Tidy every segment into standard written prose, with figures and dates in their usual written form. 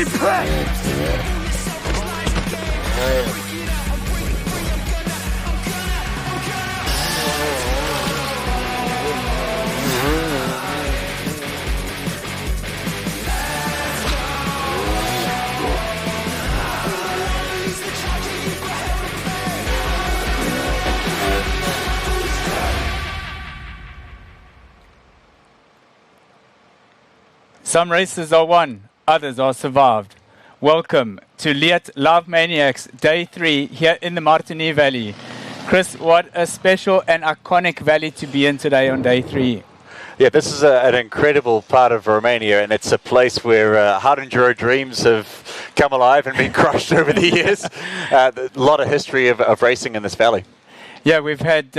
fucking prick! Some races are won, others are survived. Welcome to Leatt LIVEmaniacs Day 3 here in the Martini Valley. Chris, what a special and iconic valley to be in today on Day 3. Yeah, this is an incredible part of Romania, and it's a place where Hard Enduro dreams have come alive and been crushed over the years. A lot of history of racing in this valley. Yeah, we've had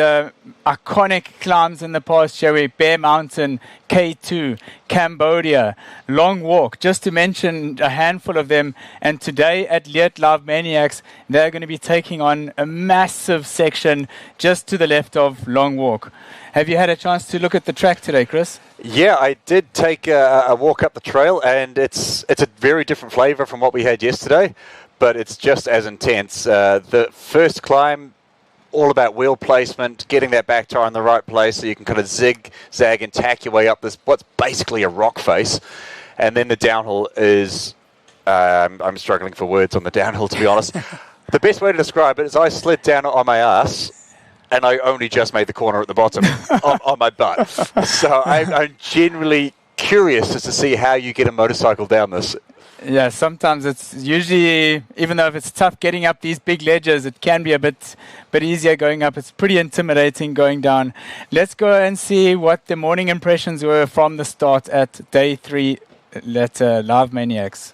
iconic climbs in the past, shall we? Bear Mountain, K2, Cambodia, Long Walk, just to mention a handful of them. And today at Leatt LIVEmaniacs, they're going to be taking on a massive section just to the left of Long Walk. Have you had a chance to look at the track today, Chris? Yeah, I did take a walk up the trail, and it's a very different flavour from what we had yesterday, but it's just as intense. The first climb, all about wheel placement, getting that back tire in the right place so you can kind of zigzag and tack your way up this, what's basically a rock face. And then the downhill is, I'm struggling for words on the downhill, to be honest. The best way to describe it is I slid down on my ass, and I only just made the corner at the bottom on my butt. So I'm genuinely curious as to see how you get a motorcycle down this. Yeah, sometimes it's usually, even though if it's tough getting up these big ledges, it can be a bit easier going up. It's pretty intimidating going down. Let's go and see what the morning impressions were from the start at Day 3 at LIVEmaniacs.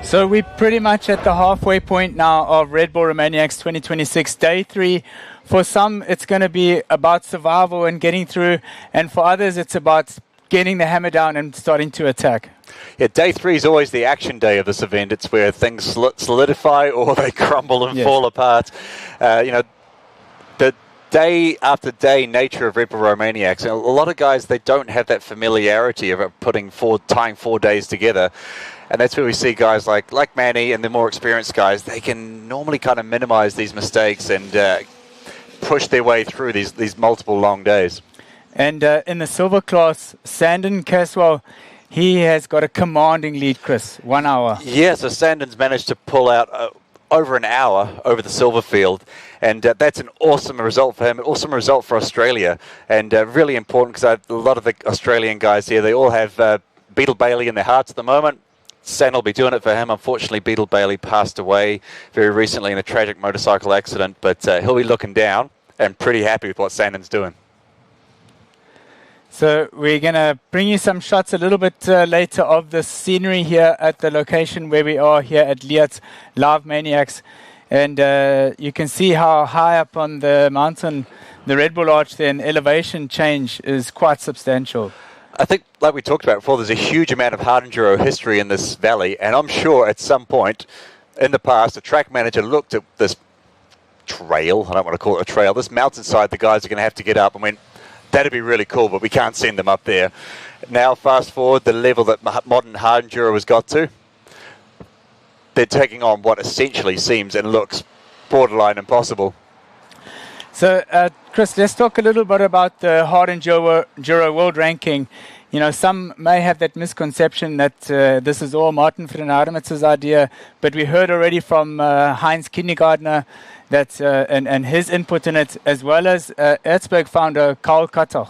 So we're pretty much at the halfway point now of Red Bull Romaniacs 2026 Day 3. For some, it's going to be about survival and getting through, and for others, it's about getting the hammer down and starting to attack. Yeah, Day 3 is always the action day of this event. It's where things solidify or they crumble and fall apart. You know, the day after day nature of Red Bull Romaniacs. A lot of guys, they don't have that familiarity of tying 4 days together. And that's where we see guys like Manny and the more experienced guys. They can normally kind of minimize these mistakes and push their way through these multiple long days. And in the silver class, Sandon Caswell, he has got a commanding lead, Chris, 1 hour. Yeah, so Sandon's managed to pull out over an hour over the silver field, and that's an awesome result for him, an awesome result for Australia, and really important because a lot of the Australian guys here, they all have Beetle Bailey in their hearts at the moment. Sandon will be doing it for him. Unfortunately, Beetle Bailey passed away very recently in a tragic motorcycle accident, but he'll be looking down. and pretty happy with what Sandon's doing. So we're going to bring you some shots a little bit later of the scenery here at the location where we are here at Leatt LIVEmaniacs. And you can see how high up on the mountain the Red Bull Arch there, and elevation change is quite substantial. I think, like we talked about before, there's a huge amount of hard enduro history in this valley, and I'm sure at some point in the past, a track manager looked at this trail, I don't want to call it a trail, this mountainside the guys are going to have to get up and went, that'd be really cool, but we can't send them up there. Now, fast forward, the level that modern hard enduro has got to, they're taking on what essentially seems and looks borderline impossible. So, Chris, let's talk a little bit about the Hard Enduro World Ranking. You know, some may have that misconception that this is all Martin Frenademitz's idea, but we heard already from Heinz Kindergartner that, and his input in it, as well as Erzberg founder Karl Katoch.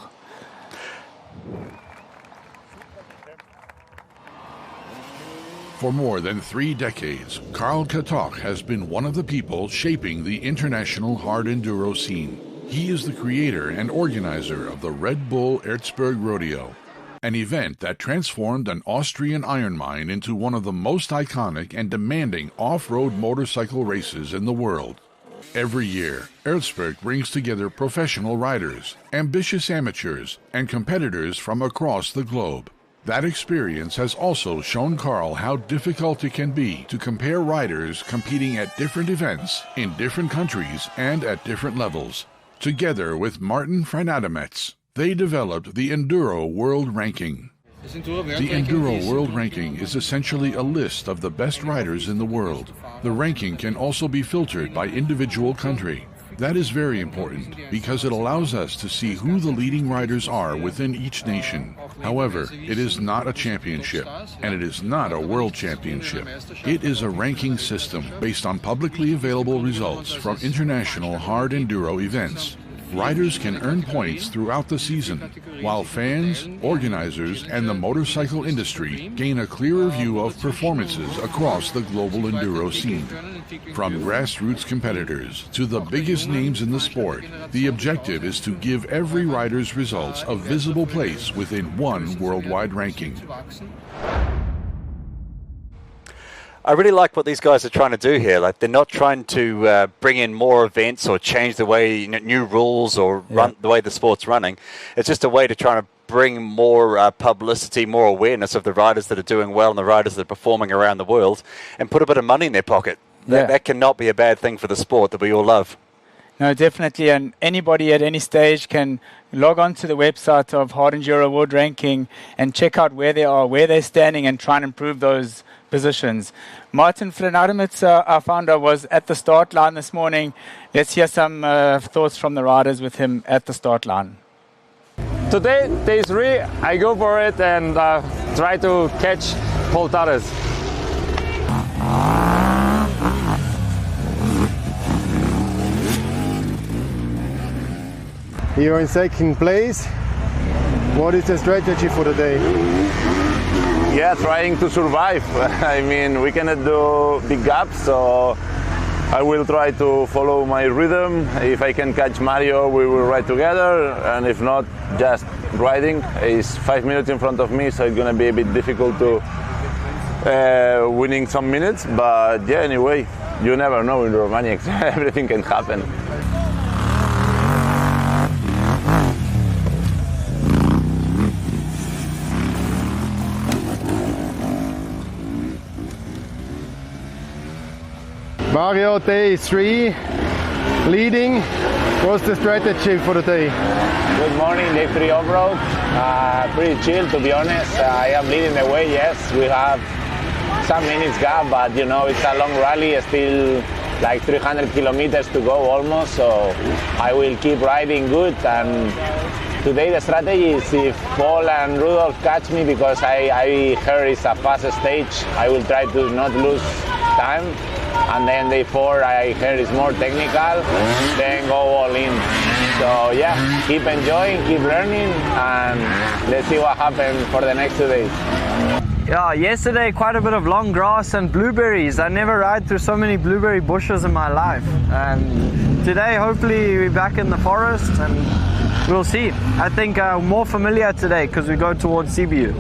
For more than 3 decades, Karl Katoch has been one of the people shaping the international hard enduro scene. He is the creator and organizer of the Red Bull Erzberg Rodeo, an event that transformed an Austrian iron mine into one of the most iconic and demanding off-road motorcycle races in the world. Every year, Erzberg brings together professional riders, ambitious amateurs, and competitors from across the globe. That experience has also shown Karl how difficult it can be to compare riders competing at different events in different countries and at different levels. Together with Martin Frenademets, they developed the Enduro World Ranking. The Enduro World Ranking is essentially a list of the best riders in the world. The ranking can also be filtered by individual country. That is very important because it allows us to see who the leading riders are within each nation. However, it is not a championship, and it is not a world championship. It is a ranking system based on publicly available results from international hard enduro events. Riders can earn points throughout the season, while fans, organizers, and the motorcycle industry gain a clearer view of performances across the global enduro scene. From grassroots competitors to the biggest names in the sport, the objective is to give every rider's results a visible place within one worldwide ranking. I really like what these guys are trying to do here. Like, they're not trying to bring in more events or change the way, new rules or run the way the sport's running. It's just a way to try to bring more publicity, more awareness of the riders that are doing well and the riders that are performing around the world, and put a bit of money in their pocket. That cannot be a bad thing for the sport that we all love. No, definitely, and anybody at any stage can log on to the website of Hard Enduro World Ranking and check out where they are, where they're standing, and try and improve those positions. Martin Frenademets, our founder, was at the start line this morning. Let's hear some thoughts from the riders with him at the start line. Today, day 3, I go for it and try to catch Paul Torres. You're in second place. What is the strategy for the day? Yeah, trying to survive. I mean, we cannot do big gaps, so I will try to follow my rhythm. If I can catch Mario, we will ride together, and if not, just riding. He's 5 minutes in front of me, so it's gonna be a bit difficult to winning some minutes, but yeah, anyway, you never know in Romaniacs. Everything can happen. Mario, day 3, leading. What's the strategy for the day? Good morning, day 3 off-road. Pretty chill, to be honest. I am leading the way, yes. We have some minutes gap, but you know, it's a long rally, still like 300 kilometers to go almost, so I will keep riding good. And today the strategy is, if Paul and Rudolf catch me, because I heard it's a fast stage, I will try to not lose time. And then day 4, I heard it's more technical, then go all in. So yeah, keep enjoying, keep learning, and let's see what happens for the next 2 days. Yeah, yesterday quite a bit of long grass and blueberries. I never ride through so many blueberry bushes in my life. And today hopefully we're back in the forest and we'll see. I think more familiar today because we go towards Sibiu.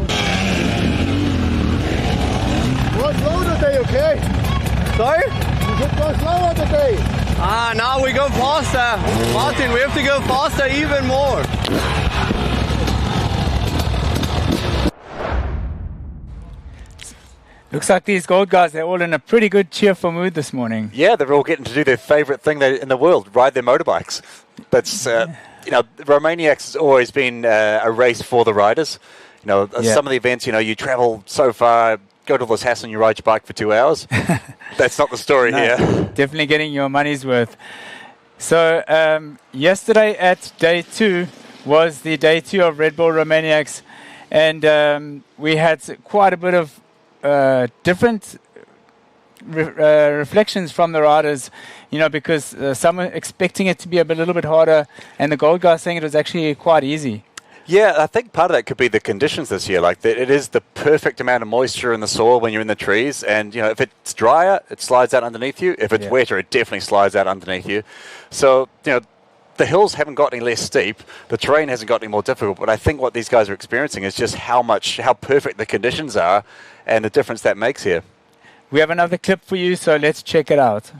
Go slow today, okay? Sorry? You should go slower today. Now we go faster. Martin, we have to go faster even more. Looks like these gold guys, they're all in a pretty good cheerful mood this morning. Yeah, they're all getting to do their favourite thing in the world, ride their motorbikes. That's, you know, Romaniacs has always been a race for the riders. You know, some of the events, you know, you travel so far, go to this hassle and you ride your bike for 2 hours. That's not the story here. Definitely getting your money's worth. So yesterday at day 2 was the day 2 of Red Bull Romaniacs, and we had quite a bit of different reflections from the riders, you know, because some are expecting it to be a little bit harder, and the gold guy saying it was actually quite easy. Yeah, I think part of that could be the conditions this year. Like, it is the perfect amount of moisture in the soil when you're in the trees, and you know, if it's drier, it slides out underneath you. If it's wetter, it definitely slides out underneath you. So, you know, the hills haven't got any less steep, the terrain hasn't got any more difficult, but I think what these guys are experiencing is just how perfect the conditions are and the difference that makes here. We have another clip for you, so let's check it out.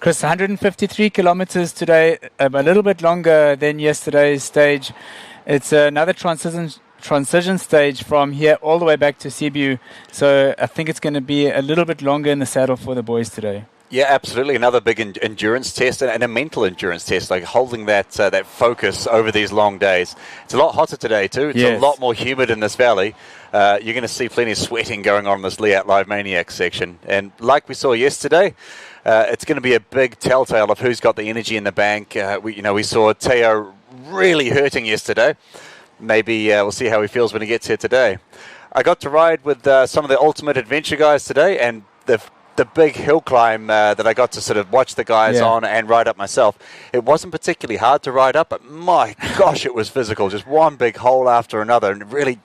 Chris, 153 kilometers today, a little bit longer than yesterday's stage. It's another transition stage from here all the way back to Sibiu. So I think it's going to be a little bit longer in the saddle for the boys today. Yeah, absolutely. Another big endurance test and a mental endurance test, like holding that focus over these long days. It's a lot hotter today too. It's a lot more humid in this valley. You're going to see plenty of sweating going on in this Leatt LIVEmaniacs section. And like we saw yesterday, it's going to be a big telltale of who's got the energy in the bank. We saw Teo really hurting yesterday. Maybe we'll see how he feels when he gets here today. I got to ride with some of the Ultimate Adventure guys today, and the big hill climb that I got to sort of watch the guys on and ride up myself. It wasn't particularly hard to ride up, but my gosh, it was physical. Just one big hole after another, and really,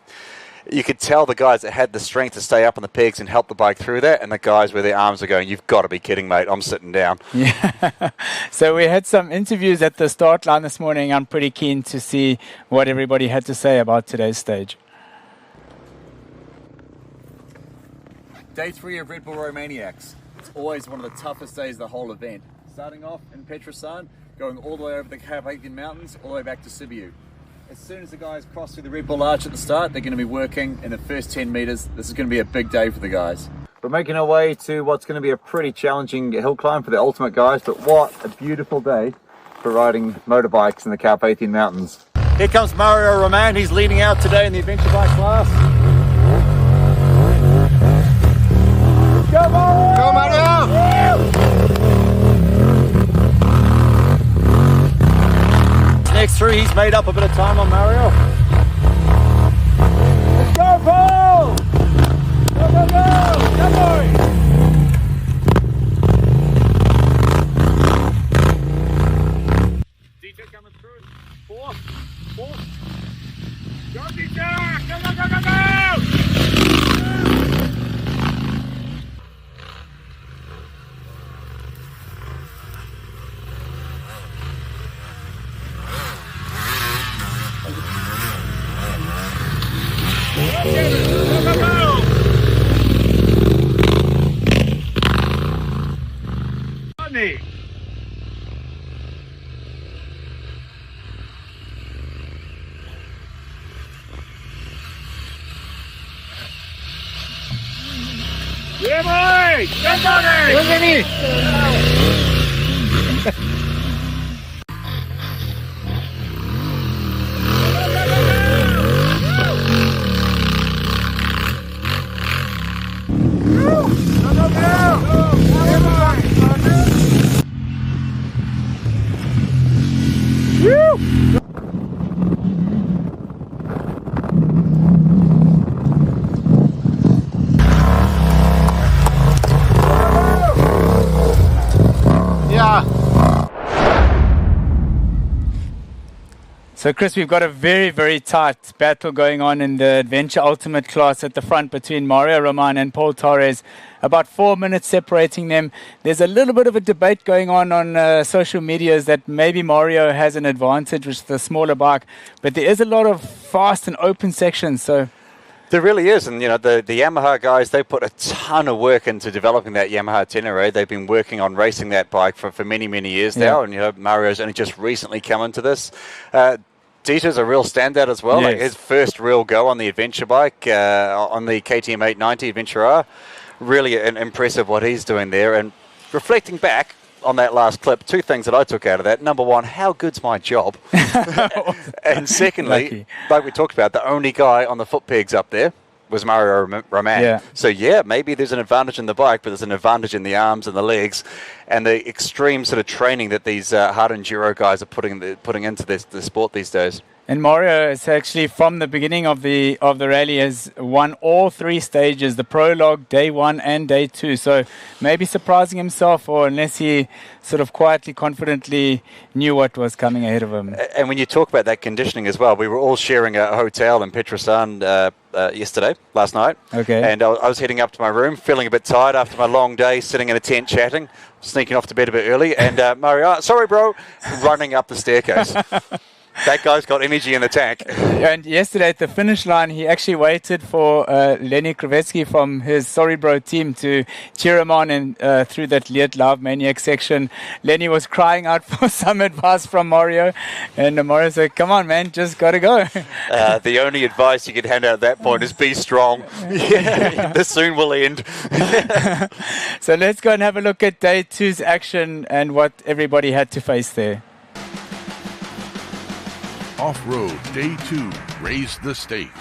you could tell the guys that had the strength to stay up on the pegs and help the bike through that, and the guys where their arms are going, you've got to be kidding, mate, I'm sitting down. Yeah. So we had some interviews at the start line this morning. I'm pretty keen to see what everybody had to say about today's stage. Day 3 of Red Bull Romaniacs. It's always one of the toughest days of the whole event. Starting off in Petrosan, going all the way over the Carpathian Mountains, all the way back to Sibiu. As soon as the guys cross through the Red Bull Arch at the start, they're going to be working in the first 10 meters. This is going to be a big day for the guys. We're making our way to what's going to be a pretty challenging hill climb for the ultimate guys, but what a beautiful day for riding motorbikes in the Carpathian Mountains. Here comes Mario Roman. He's leading out today in the adventure bike class. Go Mario! Go Mario! Next through, he's made up a bit of time on Mario. Let's go, Paul! Go, go, go! Come on! DJ coming through. Fourth. Go, DJ! Go, go, go, go, go! me. Yeah, boy! Get on there! Look at me! So Chris, we've got a very, very tight battle going on in the Adventure Ultimate class at the front between Mario Roman and Paul Torres. About 4 minutes separating them. There's a little bit of a debate going on social medias that maybe Mario has an advantage with the smaller bike, but there is a lot of fast and open sections. So there really is, and you know the Yamaha guys, they put a ton of work into developing that Yamaha Tenere. They've been working on racing that bike for many, many years now, and you know Mario's only just recently come into this. Dieter's a real standout as well. Yes. Like his first real go on the adventure bike, on the KTM 890 Adventure R. Really impressive what he's doing there. And reflecting back on that last clip, two things that I took out of that. Number one, how good's my job? And secondly, like we talked about, the only guy on the foot pegs up there was Mario Roman. Yeah. So yeah, maybe there's an advantage in the bike, but there's an advantage in the arms and the legs and the extreme sort of training that these hard enduro guys are putting into the sport these days. And Mario is actually from the beginning of the rally has won all three stages, the prologue, day 1 and day 2. So maybe surprising himself, or unless he sort of quietly, confidently knew what was coming ahead of him. And when you talk about that conditioning as well, we were all sharing a hotel in Petrosan last night. Okay. And I was heading up to my room, feeling a bit tired after my long day, sitting in a tent chatting, sneaking off to bed a bit early, and Mario, sorry bro, running up the staircase. That guy's got energy in the tank. And yesterday at the finish line, he actually waited for Lenny Kravetsky from his Sorry Bro team to cheer him on and through that Leatt LIVEmaniacs section. Lenny was crying out for some advice from Mario, and Mario said, come on, man, just got to go. The only advice you could hand out at that point is be strong. This soon will end. So let's go and have a look at day 2's action and what everybody had to face there. Off-road Day 2 raised the stakes.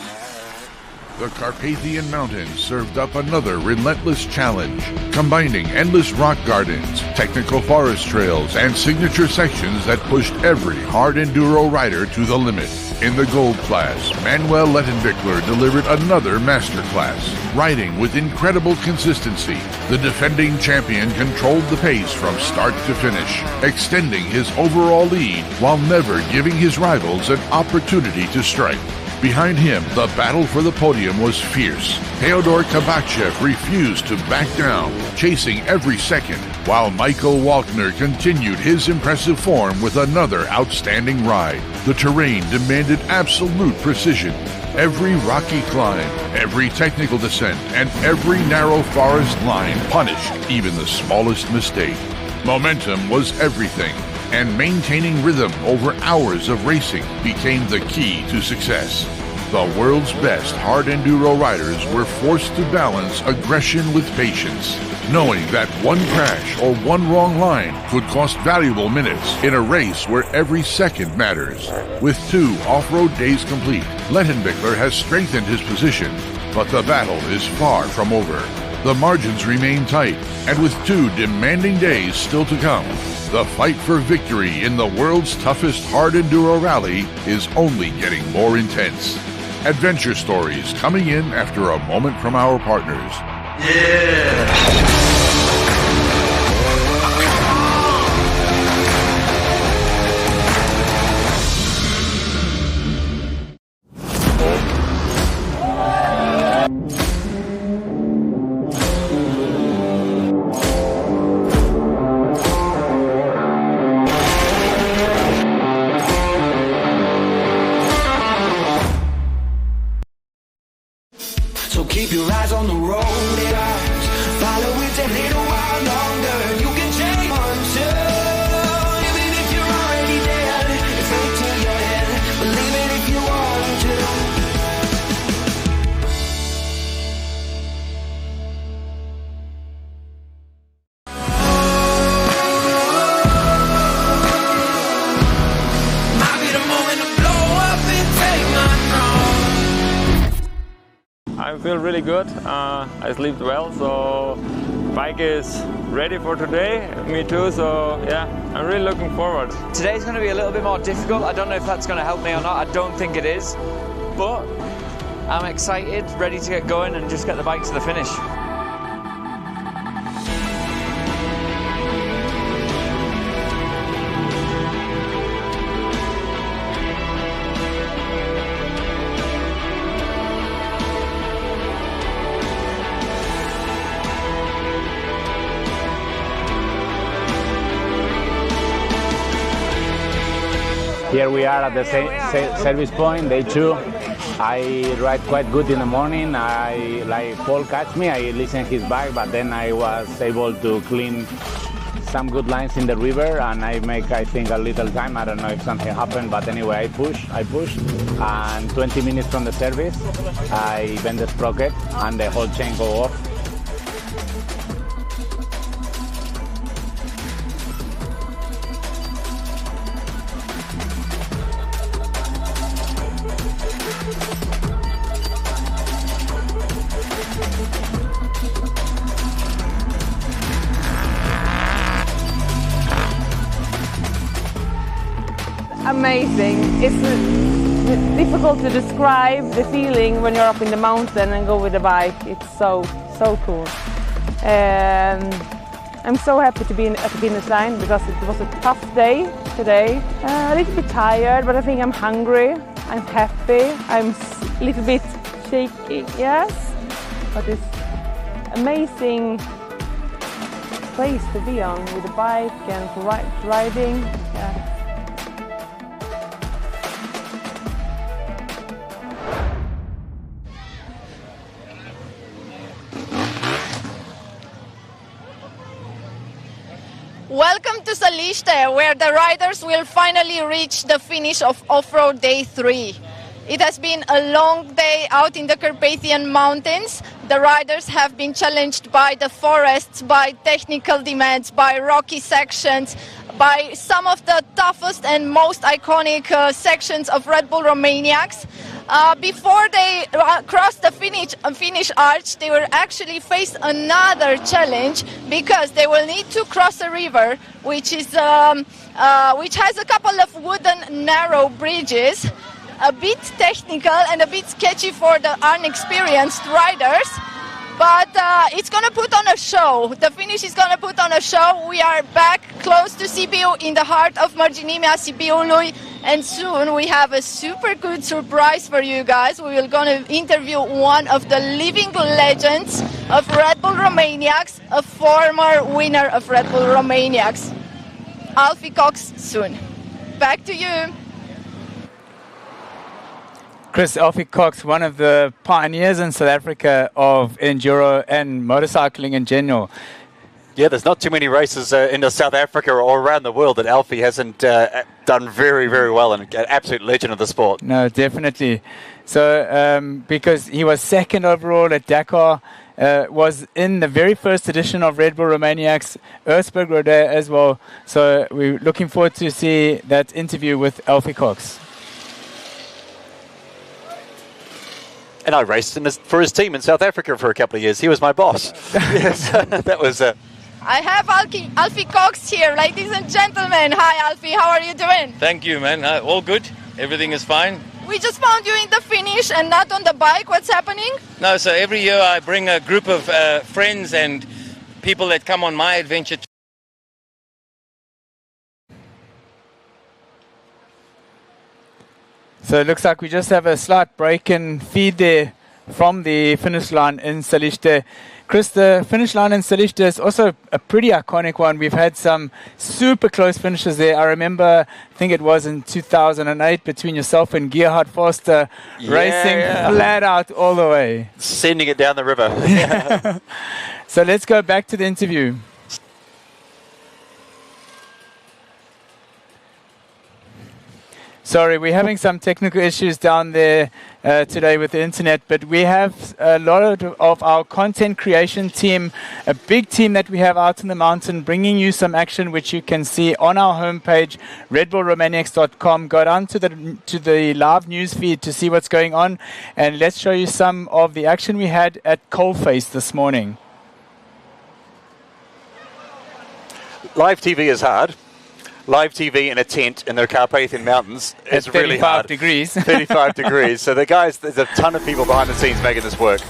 The Carpathian Mountains served up another relentless challenge, combining endless rock gardens, technical forest trails, and signature sections that pushed every hard enduro rider to the limit. In the gold class, Manuel Lettenbichler delivered another masterclass. Riding with incredible consistency, the defending champion controlled the pace from start to finish, extending his overall lead while never giving his rivals an opportunity to strike. Behind him, the battle for the podium was fierce. Theodor Kabakchev refused to back down, chasing every second, while Michael Walkner continued his impressive form with another outstanding ride. The terrain demanded absolute precision. Every rocky climb, every technical descent, and every narrow forest line punished even the smallest mistake. Momentum was everything, and maintaining rhythm over hours of racing became the key to success. The world's best hard enduro riders were forced to balance aggression with patience, knowing that one crash or one wrong line could cost valuable minutes in a race where every second matters. With 2 off-road days complete, Lettenbichler has strengthened his position, but the battle is far from over. The margins remain tight, and with 2 demanding days still to come, the fight for victory in the world's toughest hard enduro rally is only getting more intense. Adventure stories coming in after a moment from our partners. So keep your eyes on the road, follow it feel really good. I slept well, so bike is ready for today. Me too, so yeah, I'm really looking forward. Today's going to be a little bit more difficult. I don't know if that's going to help me or not. I don't think it is, but I'm excited, ready to get going and just get the bike to the finish. Here we are at the service point, day 2. I ride quite good in the morning. Paul catch me, I listen his bike, but then I was able to clean some good lines in the river, and I make, I think, a little time. I don't know if something happened, but anyway, I pushed, and 20 minutes from the service, I bend the sprocket, and the whole chain go off. Amazing. It's difficult to describe the feeling when you're up in the mountain and go with the bike. It's so cool. I'm so happy to be at the finish line because it was a tough day today. A little bit tired, but I think I'm hungry. I'm happy. I'm a little bit shaky, yes. But it's amazing place to be on with the bike and for riding. Yeah. Welcome to Saliște, where the riders will finally reach the finish of Offroad Day 3. It has been a long day out in the Carpathian Mountains. The riders have been challenged by the forests, by technical demands, by rocky sections, by some of the toughest and most iconic sections of Red Bull Romaniacs. Before they crossed the finish arch, they will actually face another challenge because they will need to cross a river, which has a couple of wooden narrow bridges, a bit technical and a bit sketchy for the unexperienced riders. But it's going to put on a show. The finish is going to put on a show. We are back close to Sibiu, in the heart of Marginimea Sibiului, and soon we have a super good surprise for you guys. We will going to interview one of the living legends of Red Bull Romaniacs, a former winner of Red Bull Romaniacs. Alfie Cox soon. Back to you. Chris, Alfie Cox, one of the pioneers in South Africa of enduro and motorcycling in general. Yeah, there's not too many races in South Africa or around the world that Alfie hasn't done very, very well, and an absolute legend of the sport. No, definitely. So, because he was second overall at Dakar, was in the very first edition of Red Bull Romaniacs, Erzberg Road as well. So we're looking forward to see that interview with Alfie Cox. And I raced for his team in South Africa for a couple of years. He was my boss. Yes, that was... I have Alfie Cox here, ladies and gentlemen. Hi, Alfie. How are you doing? Thank you, man. All good. Everything is fine. We just found you in the finish and not on the bike. What's happening? No, so every year I bring a group of friends and people that come on my adventure. So it looks like we just have a slight break in feed there from the finish line in Saliște. Chris, the finish line in Saliște is also a pretty iconic one. We've had some super close finishes there. I remember, I think it was in 2008, between yourself and Gerhard Foster, racing flat out all the way. Sending it down the river. So let's go back to the interview. Sorry, we're having some technical issues down there today with the internet, but we have a lot of our content creation team, a big team that we have out in the mountain, bringing you some action which you can see on our homepage, redbullromaniacs.com. Go down to the live news feed to see what's going on, and let's show you some of the action we had at Coalface this morning. Live TV is hard. Live TV in a tent in the Carpathian Mountains is really hard. 35 degrees. 35 degrees. So the guys, there's a ton of people behind the scenes making this work.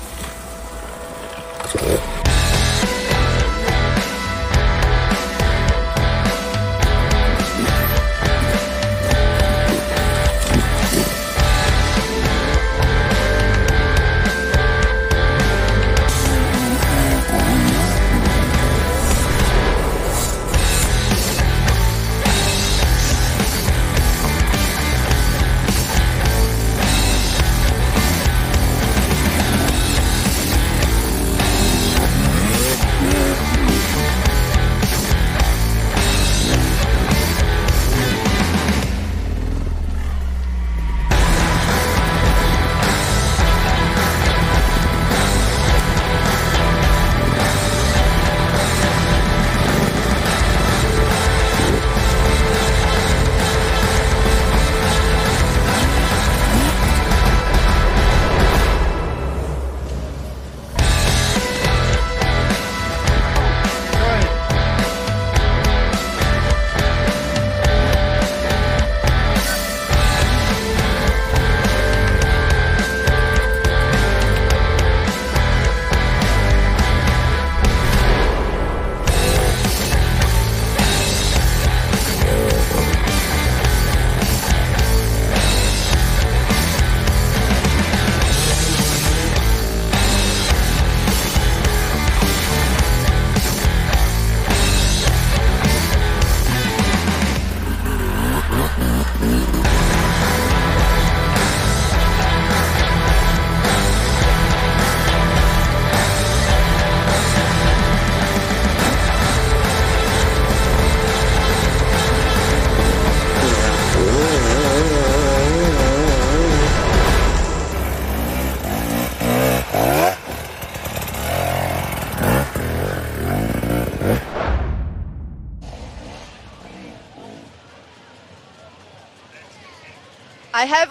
I have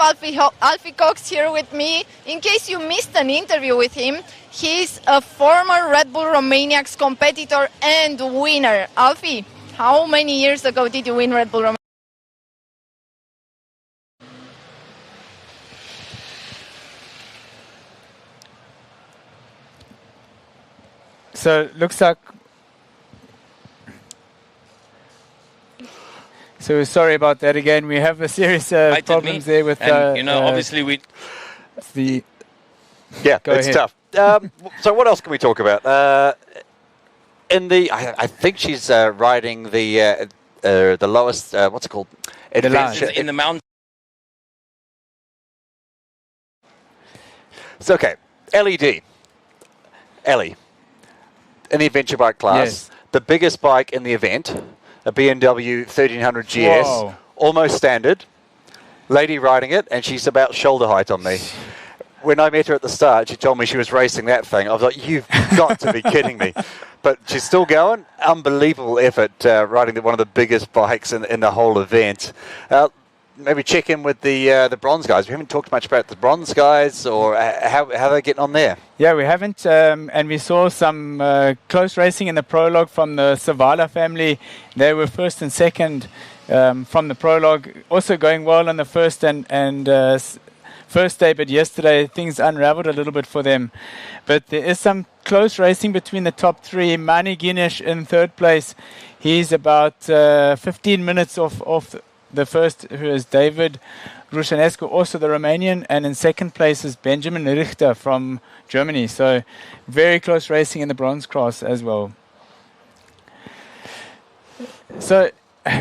Alfie Cox here with me. In case you missed an interview with him, he's a former Red Bull Romaniacs competitor and winner. Alfie, how many years ago did you win Red Bull Romaniacs? So looks like. So sorry about that again. We have a serious problems there with. And, obviously we. Yeah, Go it's ahead. tough. So what else can we talk about? I think she's riding the lowest. What's it called? Adventure in the mountains. It's okay. LED. Ellie. In the adventure bike class, Yes. the biggest bike in the event, a BMW 1300 GS, Whoa. almost standard. Lady riding it, and she's about shoulder height on me. When I met her at the start, she told me she was racing that thing. I was like, you've got to be kidding me. But she's still going. Unbelievable effort riding one of the biggest bikes in the whole event. Maybe check in with the bronze guys. We haven't talked much about the bronze guys or how they're getting on there. Yeah, we haven't, and we saw some close racing in the prologue from the Savala family. They were first and second from the prologue, also going well on the first and first day, but yesterday things unraveled a little bit for them. But there is some close racing between the top three. Mani Guinness in third place. He's about 15 minutes off the first, who is David Rushanescu, also the Romanian, and in second place is Benjamin Richter from Germany. So very close racing in the bronze cross as well. So,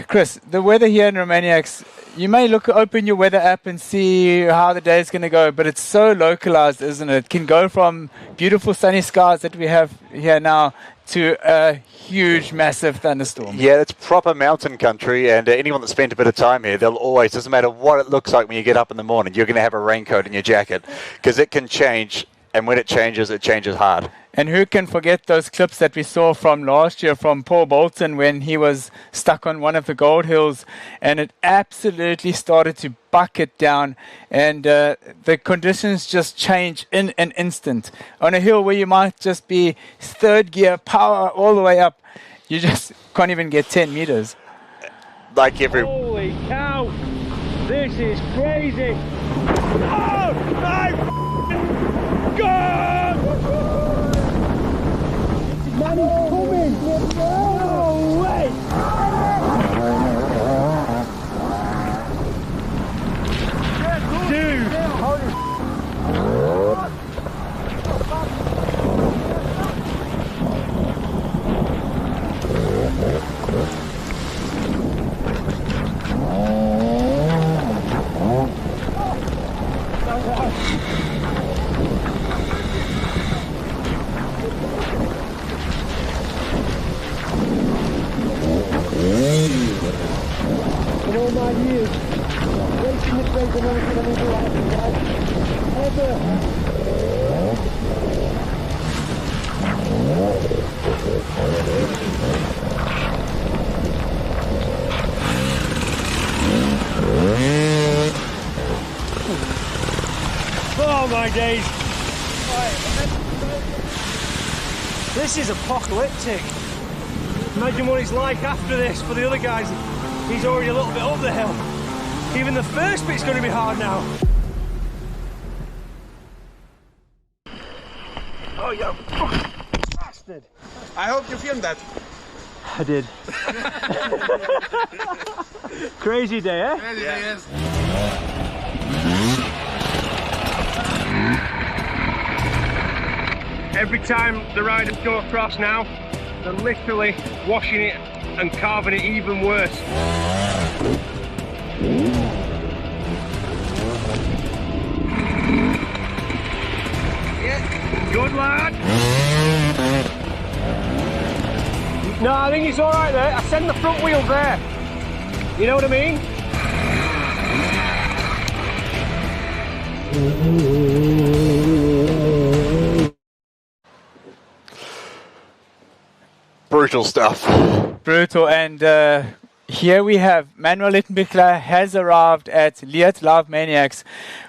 Chris, the weather here in Romaniacs, you may open your weather app and see how the day is going to go, but it's so localized, isn't it? It can go from beautiful sunny skies that we have here now to a huge, massive thunderstorm. Yeah, it's proper mountain country, and anyone that's spent a bit of time here, they'll always, doesn't matter what it looks like when you get up in the morning, you're going to have a raincoat in your jacket, because it can change, and when it changes hard. And who can forget those clips that we saw from last year from Paul Bolton when he was stuck on one of the gold hills and it absolutely started to bucket down and the conditions just change in an instant. On a hill where you might just be third gear power all the way up, you just can't even get 10 meters. Like every... Holy cow! This is crazy! Oh my God! Man, he's coming! No way! Dude! In all my years, racing this race, I've never seen anything like it, guys. Ever. Oh my days. This is apocalyptic. Imagine what it's like after this for the other guys. He's already a little bit up the hill. Even the first bit's going to be hard now. Oh, you bastard. I hope you filmed that. I did. Crazy day, eh? Crazy day, yes. Every time the riders go across now, they're literally washing it and carving it even worse. Yeah. Good lad. No, I think it's all right there. I send the front wheel there. You know what I mean? Brutal stuff. Brutal, and here we have Manuel Littenbichler has arrived at Leatt LIVEmaniacs.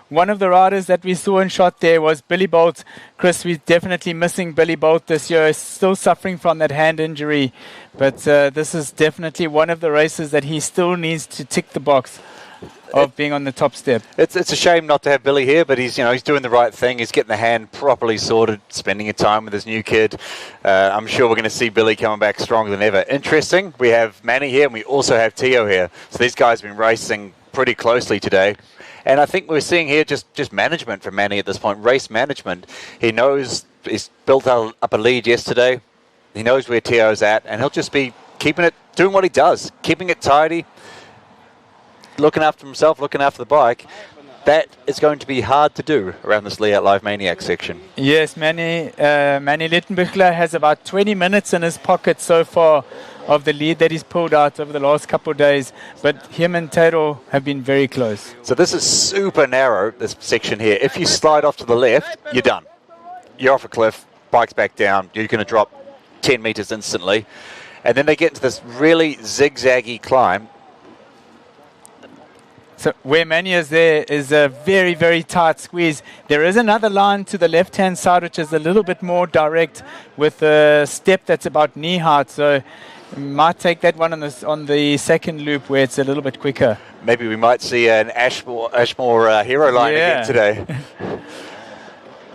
One of the riders that we saw and shot there was Billy Bolt. Chris, we're definitely missing Billy Bolt this year. He's still suffering from that hand injury, but this is definitely one of the races that he still needs to tick the box of being on the top step. It's a shame not to have Billy here, but he's doing the right thing. He's getting the hand properly sorted, spending a time with his new kid. I'm sure we're going to see Billy coming back stronger than ever. Interesting, we have Manny here and we also have Tio here. So these guys have been racing pretty closely today. And I think we're seeing here just management from Manny at this point, race management. He knows he's built up a lead yesterday. He knows where Tio's at, and he'll just be keeping it, doing what he does, keeping it tidy, looking after himself, looking after the bike. That is going to be hard to do around this Leatt LIVEmaniacs section. Yes, Manny Littenbichler has about 20 minutes in his pocket so far of the lead that he's pulled out over the last couple of days, but him and Tero have been very close. So this is super narrow, this section here. If you slide off to the left, you're done. You're off a cliff, bike's back down, you're going to drop 10 meters instantly. And then they get into this really zigzaggy climb. So where Manny is there is a very, very tight squeeze. There is another line to the left-hand side, which is a little bit more direct with a step that's about knee height. So might take that one on the second loop where it's a little bit quicker. Maybe we might see an Ashmore hero line again today.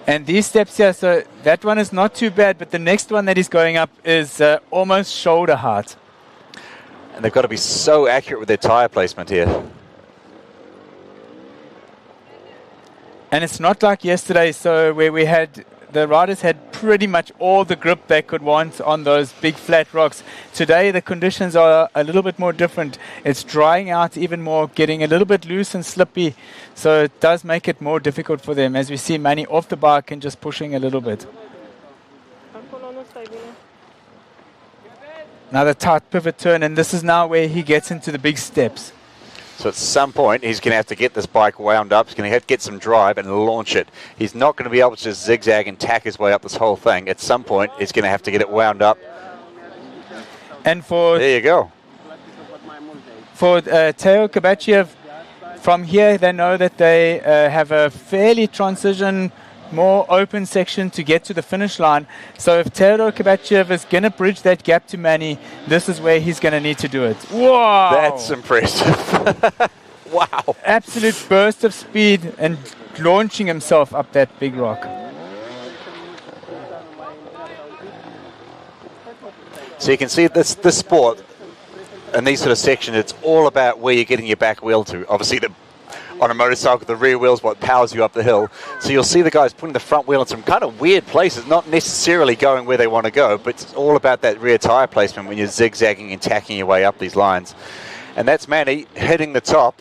And these steps here, so that one is not too bad, but the next one that is going up is almost shoulder height. And they've got to be so accurate with their tyre placement here. And it's not like yesterday, so where we had, the riders had pretty much all the grip they could want on those big flat rocks. Today the conditions are a little bit more different. It's drying out even more, getting a little bit loose and slippy. So it does make it more difficult for them, as we see Manny off the bike and just pushing a little bit. Another tight pivot turn, and this is now where he gets into the big steps. So at some point, he's going to have to get this bike wound up. He's going to have to get some drive and launch it. He's not going to be able to just zigzag and tack his way up this whole thing. At some point, he's going to have to get it wound up. And for there you go. For Teo Kabachiev, from here, they know that they have a fairly transition, more open section to get to the finish line. So if Teo Kabachiev is going to bridge that gap to Manny, this is where he's going to need to do it. Wow! That's impressive. Wow. Absolute burst of speed and launching himself up that big rock. So you can see this sport and these sort of sections, it's all about where you're getting your back wheel to. Obviously, on a motorcycle, the rear wheel is what powers you up the hill. So you'll see the guys putting the front wheel in some kind of weird places, not necessarily going where they want to go, but it's all about that rear tire placement when you're zigzagging and tacking your way up these lines. And that's Manny hitting the top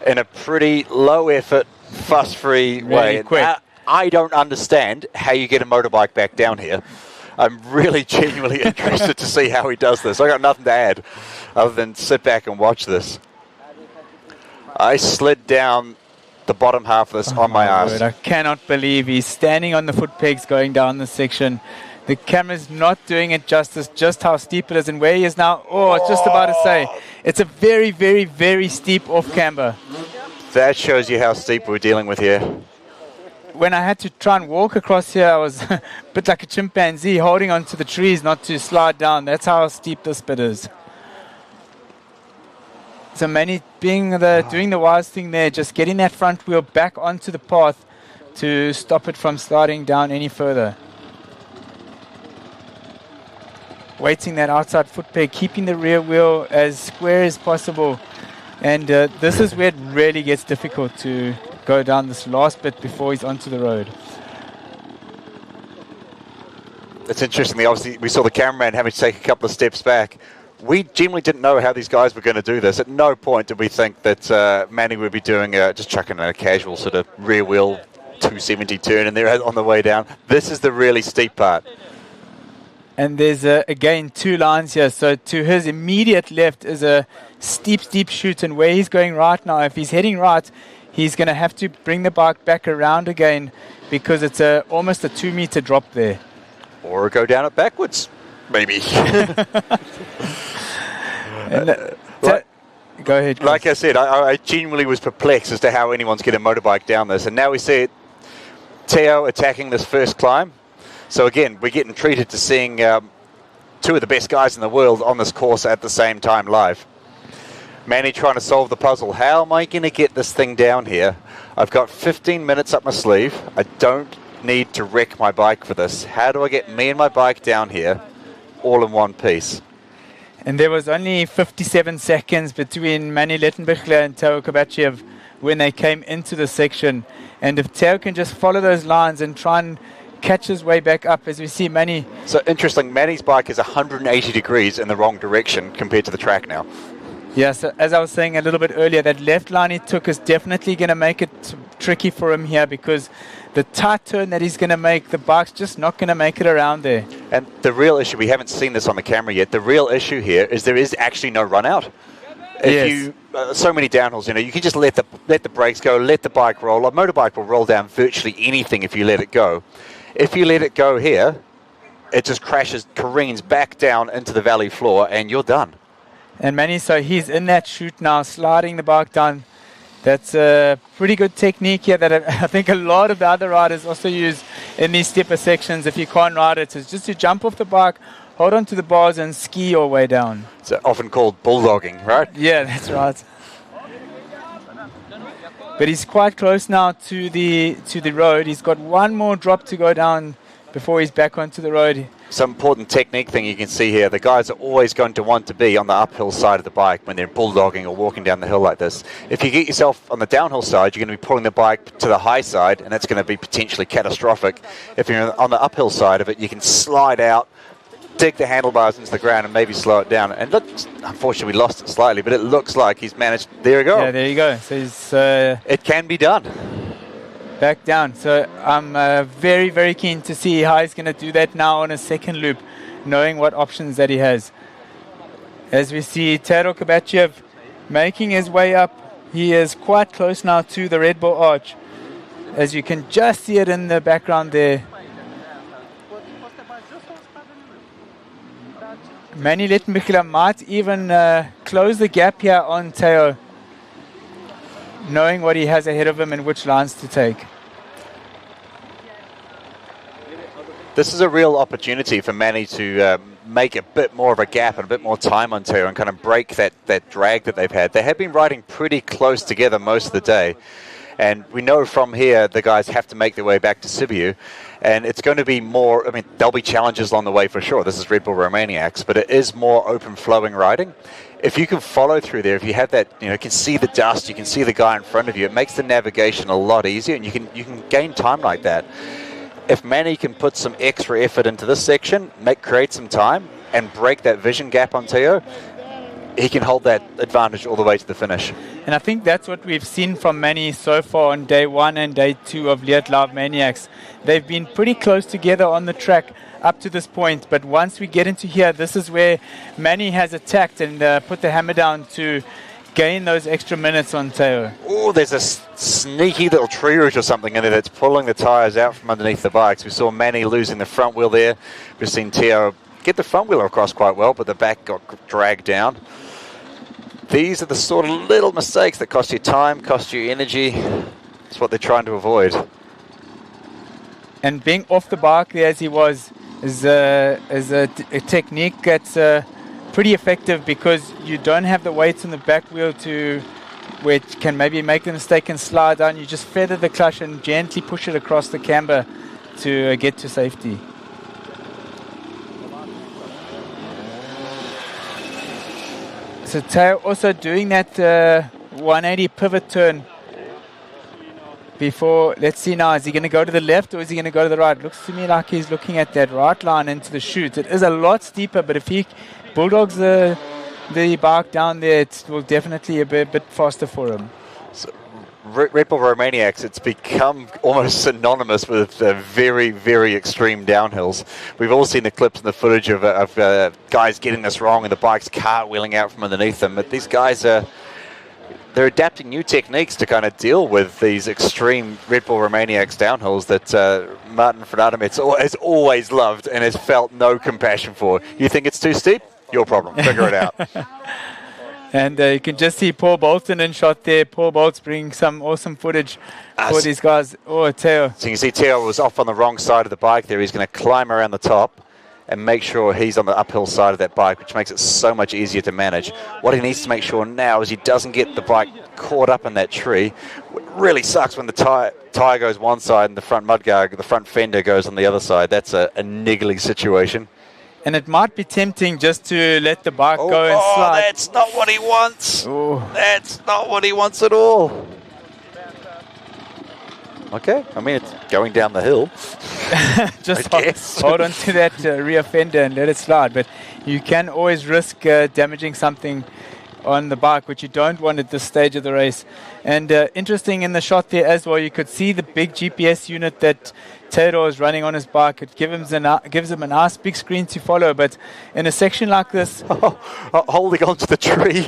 in a pretty low effort, fuss-free way. Quick. I don't understand how you get a motorbike back down here. I'm really genuinely interested to see how he does this. I got nothing to add other than sit back and watch this. I slid down the bottom half of this on my ass. I cannot believe he's standing on the foot pegs going down this section. The camera's not doing it justice, just how steep it is and where he is now. Oh, I was just about to say, it's a very, very, very steep off camber. That shows you how steep we're dealing with here. When I had to try and walk across here, I was a bit like a chimpanzee holding onto the trees not to slide down. That's how steep this bit is. So Manny doing the wise thing there, just getting that front wheel back onto the path to stop it from sliding down any further. Waiting that outside foot peg, keeping the rear wheel as square as possible. And this is where it really gets difficult to go down this last bit before he's onto the road. It's interesting. Obviously, we saw the cameraman having to take a couple of steps back. We generally didn't know how these guys were going to do this. At no point did we think that Manny would be doing just chucking a casual sort of rear wheel 270 turn in there on the way down. This is the really steep part. And there's, again, two lines here. So to his immediate left is a steep, steep chute. And where he's going right now, if he's heading right, he's going to have to bring the bike back around again because it's almost a 2-meter drop there. Or go down it backwards, maybe. Go ahead, Chris. Like I said, I genuinely was perplexed as to how anyone's getting a motorbike down this. And now we see Teo attacking this first climb. So again, we're getting treated to seeing two of the best guys in the world on this course at the same time live. Manny trying to solve the puzzle. How am I going to get this thing down here? I've got 15 minutes up my sleeve. I don't need to wreck my bike for this. How do I get me and my bike down here all in one piece? And there was only 57 seconds between Manny Lettenbichler and Teo Kabachiev when they came into the section. And if Teo can just follow those lines and try and catch his way back up, as we see Manny. So interesting, Manny's bike is 180 degrees in the wrong direction compared to the track now. Yeah, so as I was saying a little bit earlier, that left line he took is definitely going to make it tricky for him here because the tight turn that he's going to make, the bike's just not going to make it around there. And the real issue, we haven't seen this on the camera yet, the real issue here is there is actually no run out. If so many downhills, you can just let the brakes go, let the bike roll. A motorbike will roll down virtually anything if you let it go. If you let it go here, it just crashes, careens back down into the valley floor, and you're done. And Manny, so he's in that chute now, sliding the bike down. That's a pretty good technique here that I think a lot of the other riders also use in these steeper sections. If you can't ride it, it's just to jump off the bike, hold on to the bars, and ski your way down. It's often called bulldogging, right? Yeah, that's right. But he's quite close now to the road. He's got one more drop to go down before he's back onto the road. Some important technique thing you can see here. The guys are always going to want to be on the uphill side of the bike when they're bulldogging or walking down the hill like this. If you get yourself on the downhill side, you're going to be pulling the bike to the high side, and that's going to be potentially catastrophic. If you're on the uphill side of it, you can slide out, dig the handlebars into the ground, and maybe slow it down. And look, unfortunately, we lost it slightly, but it looks like he's managed. There we go. Yeah, there you go. So he's, it can be done. Back down. So I'm very, very keen to see how he's going to do that now on a second loop, knowing what options that he has. As we see Tero Kovachev making his way up. He is quite close now to the Red Bull arch, as you can just see it in the background there. Manny Leatt might even close the gap here on Teo, knowing what he has ahead of him and which lines to take. This is a real opportunity for Manny to make a bit more of a gap and a bit more time on Teo and kind of break that drag that they've had. They have been riding pretty close together most of the day. And we know from here the guys have to make their way back to Sibiu. And it's going to be more, I mean, there'll be challenges along the way for sure. This is Red Bull Romaniacs, but it is more open flowing riding. If you can follow through there, if you have that, you can see the dust, you can see the guy in front of you, it makes the navigation a lot easier, and you can gain time like that. If Manny can put some extra effort into this section, create some time, and break that vision gap on Teo, he can hold that advantage all the way to the finish. And I think that's what we've seen from Manny so far on day 1 and day 2 of Leatt LIVEmaniacs. They've been pretty close together on the track up to this point, but once we get into here, this is where Manny has attacked and put the hammer down to gain those extra minutes on Teo. Oh, there's a sneaky little tree root or something in there that's pulling the tyres out from underneath the bikes. We saw Manny losing the front wheel there. We've seen Teo get the front wheel across quite well, but the back got dragged down. These are the sort of little mistakes that cost you time, cost you energy. That's what they're trying to avoid. And being off the bike there as he was is a technique that's pretty effective, because you don't have the weight on the back wheel which can maybe make the mistake and slide down. You just feather the clutch and gently push it across the camber to get to safety. So Teo also doing that 180 pivot turn before. Let's see now, is he going to go to the left or is he going to go to the right? Looks to me like he's looking at that right line into the chute. It is a lot steeper, but if he bulldogs the bike down there, it will definitely be a bit faster for him. So, Red Bull Romaniacs, it's become almost synonymous with very, very extreme downhills. We've all seen the clips and the footage of guys getting this wrong and the bikes cartwheeling out from underneath them. But these guys they're adapting new techniques to kind of deal with these extreme Red Bull Romaniacs downhills that Martin Fernandez has always loved and has felt no compassion for. You think it's too steep? Your problem. Figure it out. And you can just see Paul Bolton in shot there. Paul Bolt's bringing some awesome footage for these guys. Oh, Teo. So you can see Teo was off on the wrong side of the bike there. He's going to climb around the top and make sure he's on the uphill side of that bike, which makes it so much easier to manage. What he needs to make sure now is he doesn't get the bike caught up in that tree. It really sucks when the tyre goes one side and the front mudguard, the front fender goes on the other side. That's a niggly situation. And it might be tempting just to let the bike go and slide. That's not what he wants. Oh. That's not what he wants at all. Okay, I mean, it's going down the hill. Just hold on to that rear fender and let it slide. But you can always risk damaging something on the bike, which you don't want at this stage of the race. And interesting in the shot there as well, you could see the big GPS unit that Teo is running on his bike. It gives him a nice big screen to follow, but in a section like this... holding onto the tree,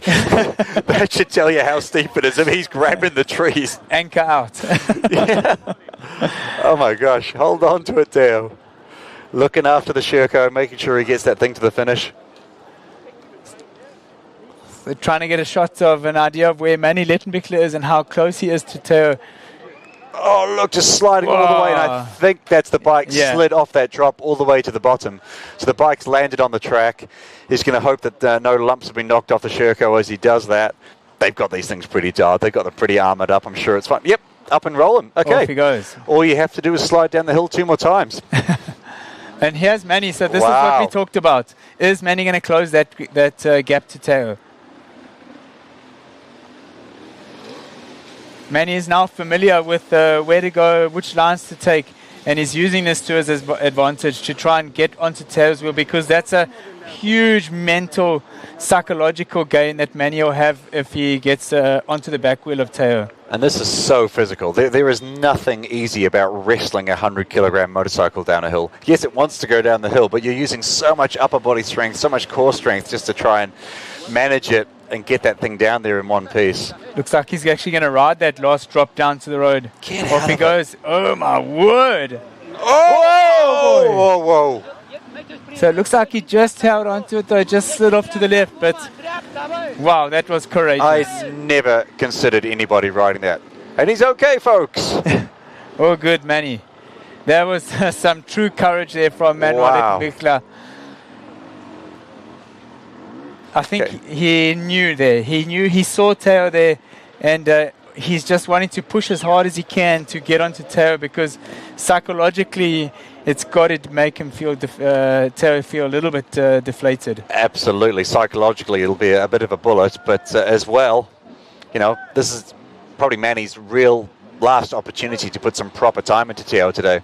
that should tell you how steep it is. If he's grabbing the trees. Anchor out. Yeah. Oh my gosh, hold on to it, Teo. Looking after the Sherco, making sure he gets that thing to the finish. They're trying to get a shot of an idea of where Manny Leatt is and how close he is to Teo. Oh, look, just sliding all the way, and I think that's the bike slid off that drop all the way to the bottom. So the bike's landed on the track. He's going to hope that no lumps have been knocked off the Sherco as he does that. They've got these things pretty dialed. They've got them pretty armoured up. I'm sure it's fine. Yep, up and rolling. Okay. Off he goes. All you have to do is slide down the hill 2 more times. And here's Manny. So this is what we talked about. Is Manny going to close that gap to Teo? Manny is now familiar with where to go, which lines to take, and he's using this to his advantage to try and get onto Teo's wheel, because that's a huge mental, psychological gain that Manny will have if he gets onto the back wheel of Teo. And this is so physical. There is nothing easy about wrestling a 100-kilogram motorcycle down a hill. Yes, it wants to go down the hill, but you're using so much upper body strength, so much core strength just to try and manage it and get that thing down there in one piece. Looks like he's actually going to ride that last drop down to the road. Get Off out he of goes. Oh my word! Oh! Whoa, whoa, whoa! So it looks like he just held onto it though, just slid off to the left, but wow, that was courageous. I never considered anybody riding that. And he's okay, folks. Oh, good, Manny. There was some true courage there from Manuel Leatt. I think he knew there. He saw Teo there, and he's just wanting to push as hard as he can to get onto Teo, because psychologically it's got to make him feel Teo feel a little bit deflated. Absolutely. Psychologically, it'll be a bit of a bullet, but as well, you know, this is probably Manny's real last opportunity to put some proper time into Teo today.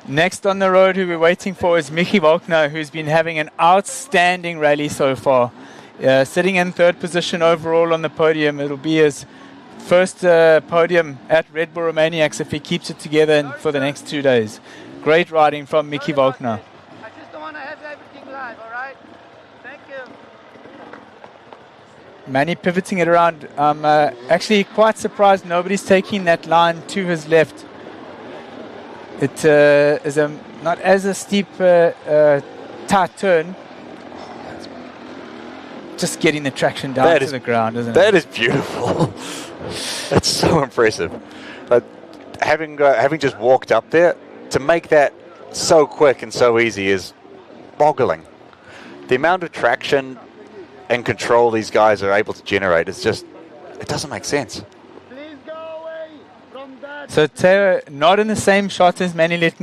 Next on the road who we're waiting for is Mickey Volkner, who's been having an outstanding rally so far. Sitting in third position overall on the podium. It'll be his first podium at Red Bull Romaniacs if he keeps it together for the next 2 days. Great riding from Mickey Volkner. I just don't want to have everything live, all right? Thank you. Manny pivoting it around. I'm actually quite surprised nobody's taking that line to his left. It is not as a steep tight turn. Just getting the traction down to the ground, isn't it? That is beautiful. That's so impressive. Having just walked up there, to make that so quick and so easy is boggling. The amount of traction and control these guys are able to generate is just, it doesn't make sense. So Teo not in the same shot as Manny Leatt.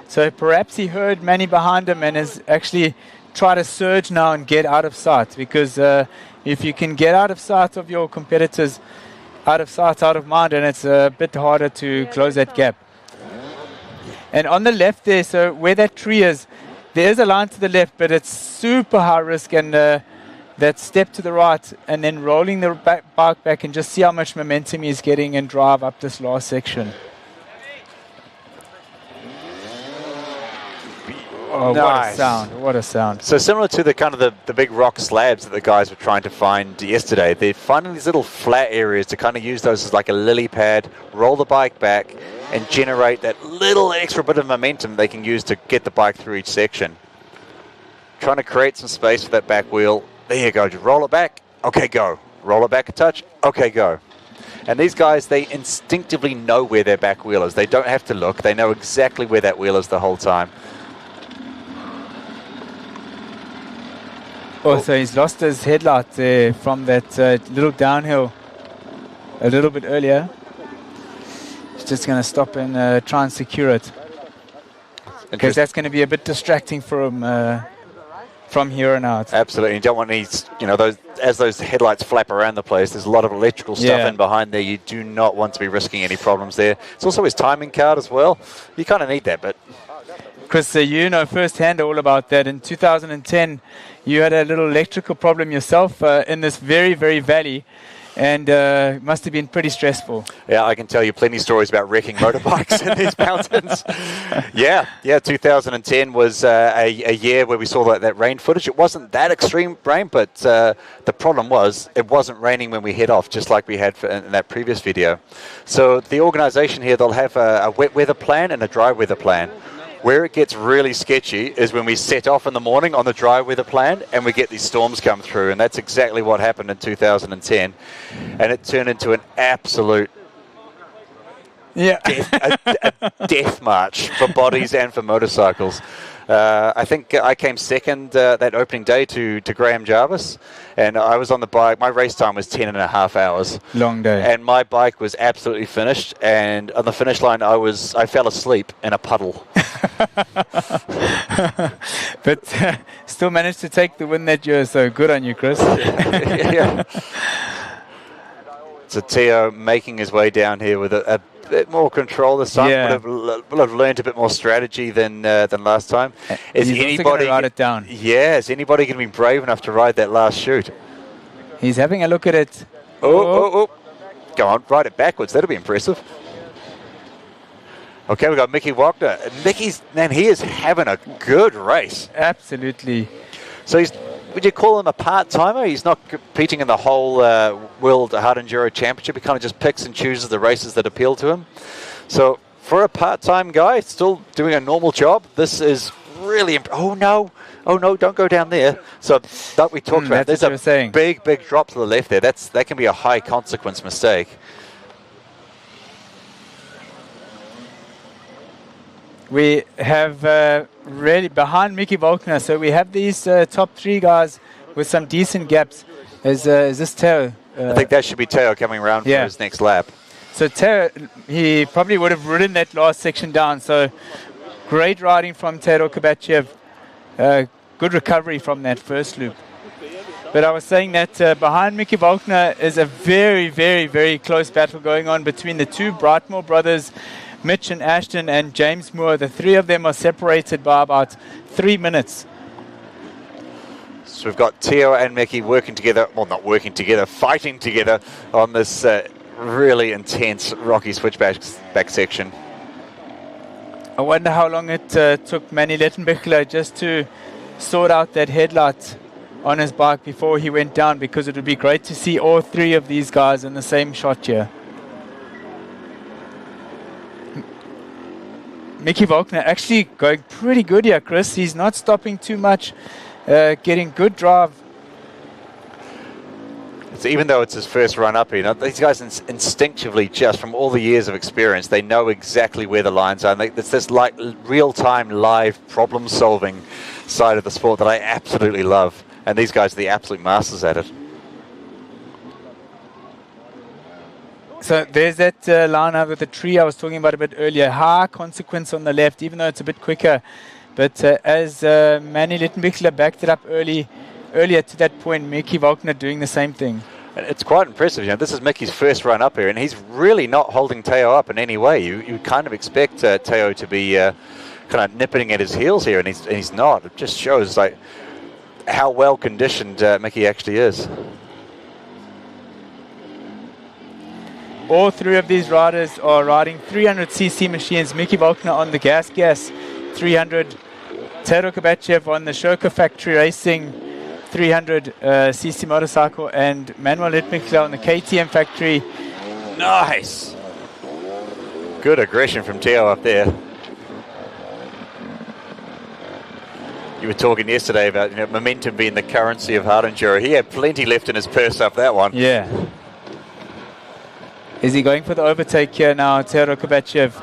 So perhaps he heard Manny behind him and has actually tried to surge now and get out of sight, because if you can get out of sight of your competitors, out of sight, out of mind, and it's a bit harder to close that gap. And on the left there, so where that tree is, there is a line to the left, but it's super high risk, and that step to the right and then rolling the bike back and just see how much momentum he's getting and drive up this last section. Oh, nice. What a sound, what a sound. So similar to the kind of the big rock slabs that the guys were trying to find yesterday, they're finding these little flat areas to kind of use those as like a lily pad, roll the bike back and generate that little extra bit of momentum they can use to get the bike through each section. Trying to create some space for that back wheel. There you go, just roll it back, okay, go. Roll it back a touch, okay, go. And these guys, they instinctively know where their back wheel is. They don't have to look, they know exactly where that wheel is the whole time. Oh, so he's lost his headlight there from that little downhill a little bit earlier. He's just going to stop and try and secure it, because that's going to be a bit distracting for him from here on out. Absolutely. You don't want these, you know, those headlights flap around the place, there's a lot of electrical stuff in behind there. You do not want to be risking any problems there. It's also his timing card as well. You kind of need that, but... Chris, you know firsthand all about that. In 2010, you had a little electrical problem yourself in this very, very valley, and it must have been pretty stressful. Yeah, I can tell you plenty of stories about wrecking motorbikes in these mountains. Yeah, 2010 was a year where we saw that rain footage. It wasn't that extreme rain, but the problem was it wasn't raining when we head off, just like we had in that previous video. So the organization here, they'll have a wet weather plan and a dry weather plan. Where it gets really sketchy is when we set off in the morning on the dry weather plan and we get these storms come through, and that's exactly what happened in 2010, and it turned into an absolute death march for bodies and for motorcycles. I think I came second that opening day to Graham Jarvis, and I was on the bike. My race time was 10.5 hours. Long day. And my bike was absolutely finished, and on the finish line I fell asleep in a puddle. But still managed to take the win that year, so good on you, Chris. Yeah. So Teo making his way down here with a bit more control this time. Would have learned a bit more strategy than last time. Is anybody write it down? Yeah, is anybody going to be brave enough to ride that last chute? He's having a look at it. Oh. Go on, ride it backwards. That'll be impressive. Okay, we've got Mickey Volkner. He is having a good race. Absolutely. So he's would you call him a part-timer? He's not competing in the whole World Hard Enduro Championship. He kind of just picks and chooses the races that appeal to him. So for a part-time guy, still doing a normal job, this is really... Oh no, don't go down there. So that we talked about, there's a big drop to the left there. That can be a high consequence mistake. We have really behind Mickey Volkner, so we have these top 3 guys with some decent gaps. Is this Teo? I think that should be Teo coming around for his next lap. So Teo, he probably would have ridden that last section down. So great riding from Teo Kovachev. Good recovery from that first loop. But I was saying that behind Mickey Volkner is a very, very, very close battle going on between the 2 Brightmore brothers, Mitch and Ashton, and James Moore. The 3 of them are separated by about 3 minutes. So we've got Teo and Mickey working together, well, not working together, fighting together on this really intense rocky switchback section. I wonder how long it took Manny Lettenbichler just to sort out that headlight on his bike before he went down, because it would be great to see all 3 of these guys in the same shot here. Mickey Volkner actually going pretty good here, Chris. He's not stopping too much, getting good drive. So even though it's his first run up here, these guys instinctively, just from all the years of experience, they know exactly where the lines are. And it's this like real-time live problem-solving side of the sport that I absolutely love. And these guys are the absolute masters at it. So there's that line out with the tree I was talking about a bit earlier. High consequence on the left, even though it's a bit quicker. But as Manny Littenbichler backed it up earlier to that point, Mickey Volkner doing the same thing. It's quite impressive. This is Mickey's first run up here, and he's really not holding Teo up in any way. You kind of expect Teo to be kind of nipping at his heels here, and he's not. It just shows like how well conditioned Mickey actually is. All 3 of these riders are riding 300cc machines. Mickey Volkner on the gas 300. Teo Kovachev on the Shoka Factory Racing 300cc motorcycle, and Manuel Littenbichler on the KTM Factory. Nice. Good aggression from Teo up there. You were talking yesterday about momentum being the currency of hard enduro. He had plenty left in his purse up that one. Yeah. Is he going for the overtake here now, Teo Kovachev?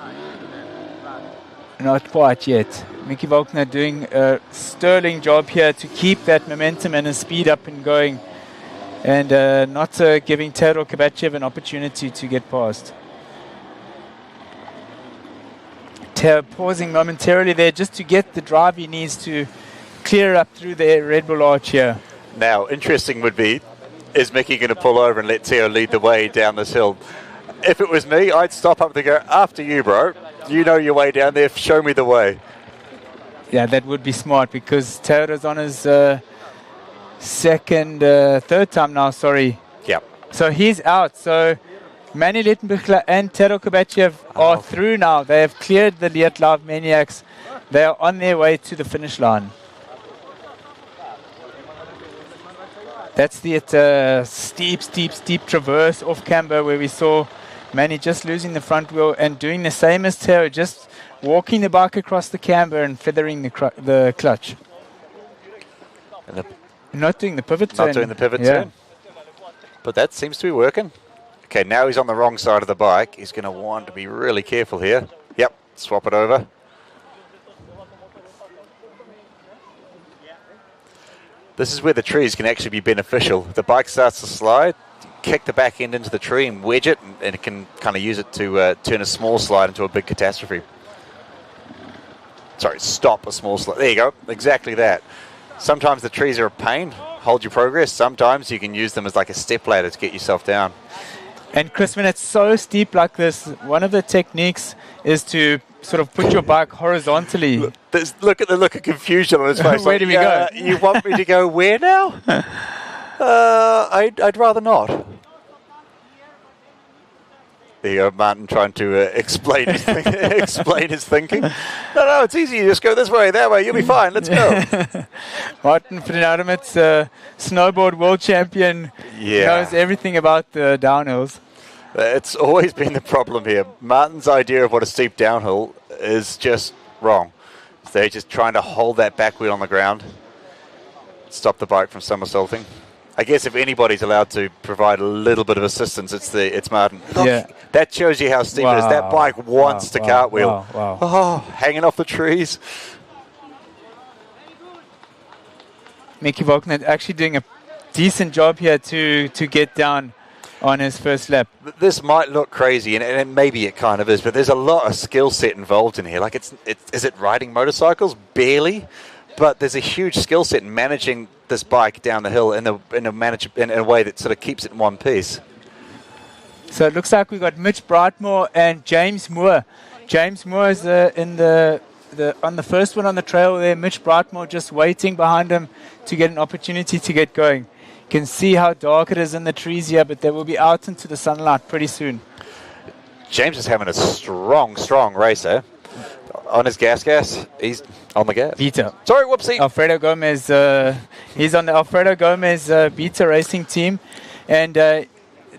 Not quite yet. Mickey Volkner doing a sterling job here to keep that momentum and his speed up and going, and not giving Teo Kovachev an opportunity to get past. Teo pausing momentarily there just to get the drive he needs to clear up through the Red Bull arch here. Now, interesting would be, is Mickey going to pull over and let Teo lead the way down this hill? If it was me, I'd stop up and go, after you, bro. You know your way down there, show me the way. Yeah, that would be smart, because Teo's on his third time now, sorry. Yeah. So he's out. So Manny Littenbichler and Teo Kovachev are through now. They have cleared the Leatt LIVEmaniacs. They are on their way to the finish line. That's the steep traverse off camber where we saw Manny just losing the front wheel and doing the same as Teo, just walking the bike across the camber and feathering the clutch. And not doing the pivot turn. Not doing the pivot turn. But that seems to be working. Okay, now he's on the wrong side of the bike. He's going to want to be really careful here. Yep, swap it over. This is where the trees can actually be beneficial. If the bike starts to slide, kick the back end into the tree and wedge it, and it can kind of use it to turn a small slide into a big catastrophe. Sorry, stop a small slide. There you go, exactly that. Sometimes the trees are a pain, hold your progress. Sometimes you can use them as like a step ladder to get yourself down. And Chris, when it's so steep like this, one of the techniques is to sort of put your bike horizontally. Look at the look of confusion on his face. Where do we go? You want me to go where now? I'd rather not. There you go, Martin trying to explain his explain his thinking. No, it's easy. You just go this way, that way. You'll be fine. Let's go. Martin Frenarmit's snowboard world champion, knows everything about the downhills. It's always been the problem here. Martin's idea of what a steep downhill is just wrong. They're just trying to hold that back wheel on the ground, stop the bike from somersaulting. I guess if anybody's allowed to provide a little bit of assistance, it's Martin. Look, that shows you how steep it is. That bike wants to cartwheel. Oh, hanging off the trees. Mickey Volkner actually doing a decent job here to get down on his first lap. This might look crazy, and maybe it kind of is, but there's a lot of skill set involved in here. Like, is it riding motorcycles? Barely. But there's a huge skill set in managing this bike down the hill in a way that sort of keeps it in one piece. So it looks like we've got Mitch Brightmore and James Moore. James Moore is on the first one on the trail there. Mitch Brightmore just waiting behind him to get an opportunity to get going. You can see how dark it is in the trees here, but they will be out into the sunlight pretty soon. James is having a strong race, eh? On his gas, he's on the gas. Beta. Sorry, whoopsie. Alfredo Gomez, he's on the Alfredo Gomez Beta racing team. And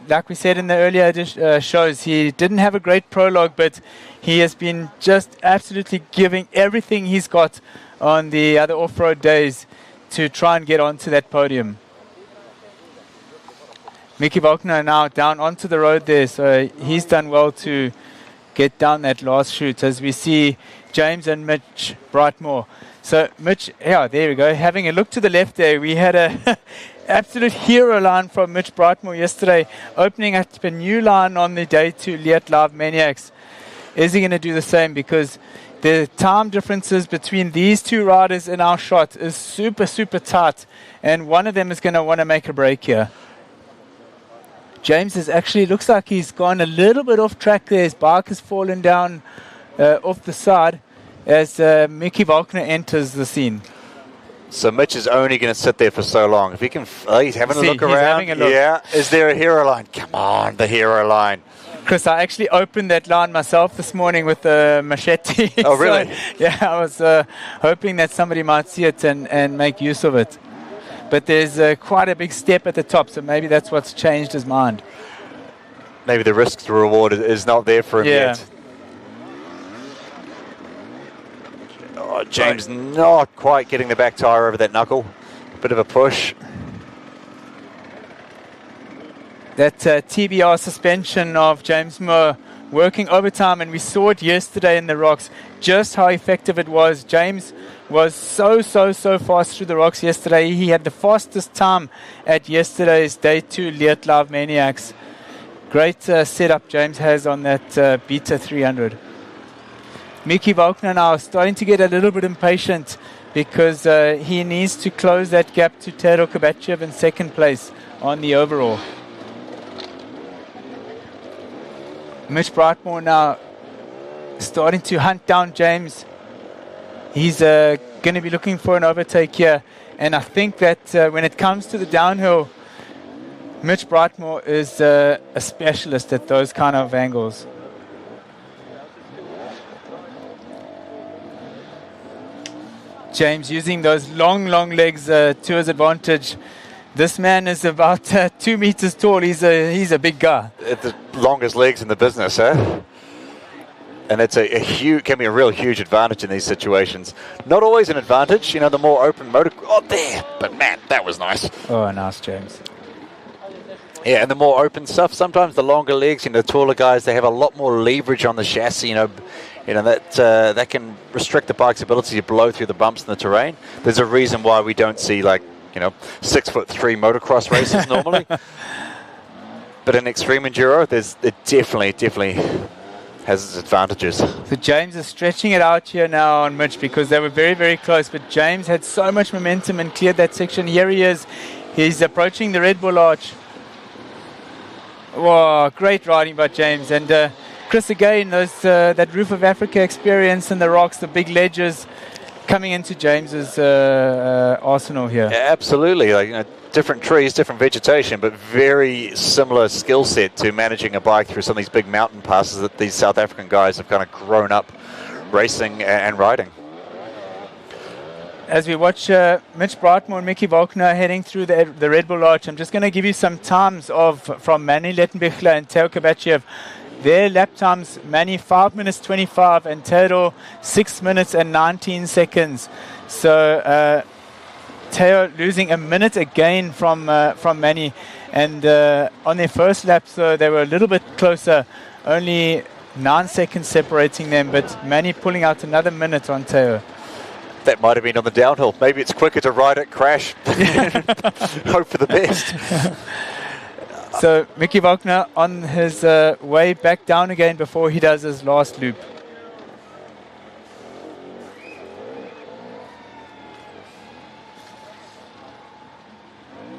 like we said in the earlier shows, he didn't have a great prologue, but he has been just absolutely giving everything he's got on the other off-road days to try and get onto that podium. Mickey Volkner now down onto the road there, so he's done well to get down that last chute as we see James and Mitch Brightmore. So Mitch, there we go, having a look to the left there, we had a absolute hero line from Mitch Brightmore yesterday, opening up a new line on the day to Leatt LIVemaniacs. Is he going to do the same? Because the time differences between these two riders in our shot is super tight, and one of them is going to want to make a break here. James looks like he's gone a little bit off track there. His bike has fallen down off the side as Mickey Volkner enters the scene. So Mitch is only going to sit there for so long. If he can, he's having a look around. Having a look. Yeah, is there a hero line? Come on, the hero line. Chris, I actually opened that line myself this morning with a machete. Oh, really? So, I was hoping that somebody might see it and make use of it. But there's quite a big step at the top, so maybe that's what's changed his mind. Maybe the risk to reward is not there for him yet. Oh, James not quite getting the back tyre over that knuckle. Bit of a push. That TBR suspension of James Moore working overtime, and we saw it yesterday in the rocks, just how effective it was. James was so fast through the rocks yesterday. He had the fastest time at yesterday's day 2 Leatt LIVemaniacs. Great setup James has on that Beta 300. Mickey Volkner now starting to get a little bit impatient because he needs to close that gap to Tero Kovachev in second place on the overall. Mitch Brightmore now starting to hunt down James. He's going to be looking for an overtake here. And I think that when it comes to the downhill, Mitch Brightmore is a specialist at those kind of angles. James using those long legs to his advantage. This man is about 2 meters tall. He's a big guy. The longest legs in the business, eh? And it's can be a real huge advantage in these situations. Not always an advantage, the more open motor. Oh, there! But man, that was nice. Oh, nice, James. Yeah, and the more open stuff. Sometimes the longer legs, the taller guys, they have a lot more leverage on the chassis. That can restrict the bike's ability to blow through the bumps in the terrain. There's a reason why we don't see 6'3" motocross races normally. But in extreme enduro, it definitely has its advantages. So James is stretching it out here now on Mitch because they were very close, but James had so much momentum and cleared that section. Here he is. He's approaching the Red Bull Arch. Wow, great riding by James. And Chris, again, that Roof of Africa experience in the rocks, the big ledges, coming into James's arsenal here. Yeah, absolutely. different trees, different vegetation, but very similar skill set to managing a bike through some of these big mountain passes that these South African guys have kind of grown up racing and riding. As we watch Mitch Brightmore and Mickey Volkner heading through the Red Bull Arch, I'm just going to give you some times from Manny Lettenbichler and Theo Kabachiev. Their lap times, Manny 5 minutes 25 and Theodor 6 minutes and 19 seconds. So Theo losing a minute again from Manny, and on their first lap, so they were a little bit closer, only 9 seconds separating them, but Manny pulling out another minute on Theo. That might have been on the downhill. Maybe it's quicker to ride it, crash, hope for the best. So Mickey Volkner on his way back down again before he does his last loop.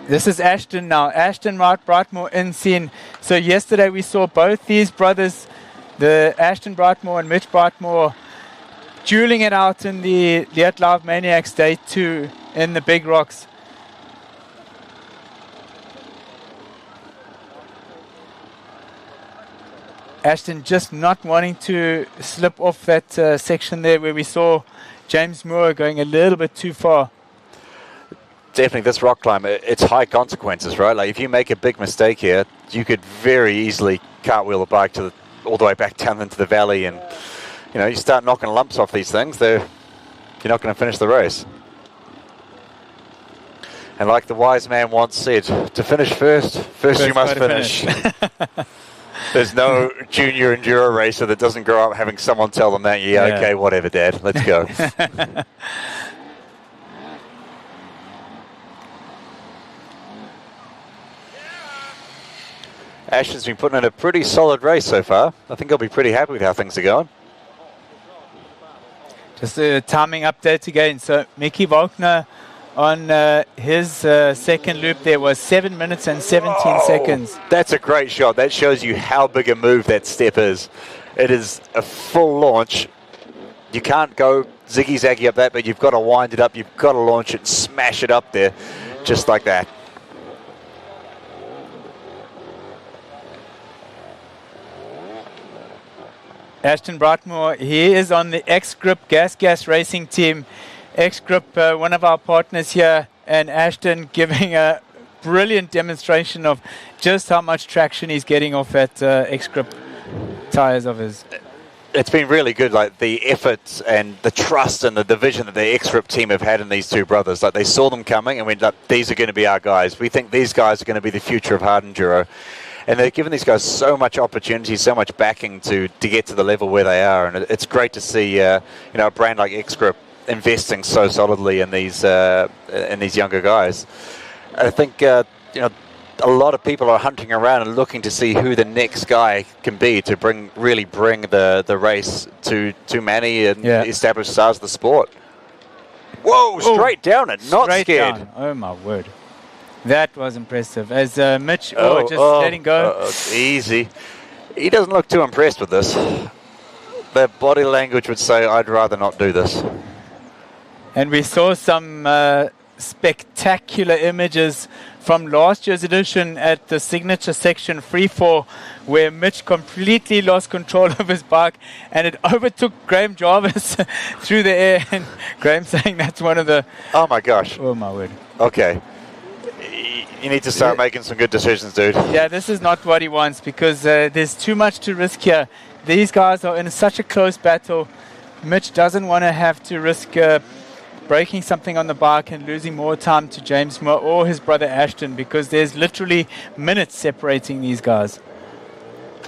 This is Ashton now. Ashton Brightmore in scene. So yesterday we saw both these brothers, the Ashton Brightmore and Mitch Brightmore, dueling it out in the Leatt LIVEmaniacs Day 2 in the Big Rocks. Ashton just not wanting to slip off that section there where we saw James Moore going a little bit too far. Definitely this rock climb, it's high consequences, right? Like if you make a big mistake here, you could very easily cartwheel the bike all the way back down into the valley, and you start knocking lumps off these things, you're not going to finish the race. And like the wise man once said, to finish first you must finish. There's no junior enduro racer that doesn't grow up having someone tell them that, yeah, okay, whatever, Dad, let's go. Ashton's been putting in a pretty solid race so far. I think he'll be pretty happy with how things are going. Just a timing update again. So Mickey Volkner on his second loop there was 7 minutes and 17 seconds. That's a great shot. That shows you how big a move that step is. It is a full launch. You can't go ziggy-zaggy up that, but you've got to wind it up. You've got to launch it, smash it up there, just like that. Ashton Brightmore, he is on the X-Grip Gas racing team. X-Grip, one of our partners here, and Ashton giving a brilliant demonstration of just how much traction he's getting off that X-Grip tires of his. It's been really good, like the effort and the trust and the vision that the X-Grip team have had in these two brothers. Like they saw them coming and went, these are going to be our guys. We think these guys are going to be the future of hard enduro. And they've given these guys so much opportunity, so much backing to get to the level where they are. And it's great to see a brand like X-Grip investing so solidly in these younger guys. I think a lot of people are hunting around and looking to see who the next guy can be to really bring the race to Manny and establish stars of the sport. Whoa, straight down it, not straight scared. Down. Oh my word. That was impressive. As Mitch, just letting go. Easy. He doesn't look too impressed with this. The body language would say, I'd rather not do this. And we saw some spectacular images from last year's edition at the signature section Freefall, where Mitch completely lost control of his bike and it overtook Graham Jarvis through the air. And Graham saying that's one of the... Oh my gosh. Oh my word. Okay. You need to start making some good decisions, dude. Yeah, this is not what he wants, because there's too much to risk here. These guys are in such a close battle. Mitch doesn't want to have to risk breaking something on the bike and losing more time to James Moore or his brother Ashton, because there's literally minutes separating these guys.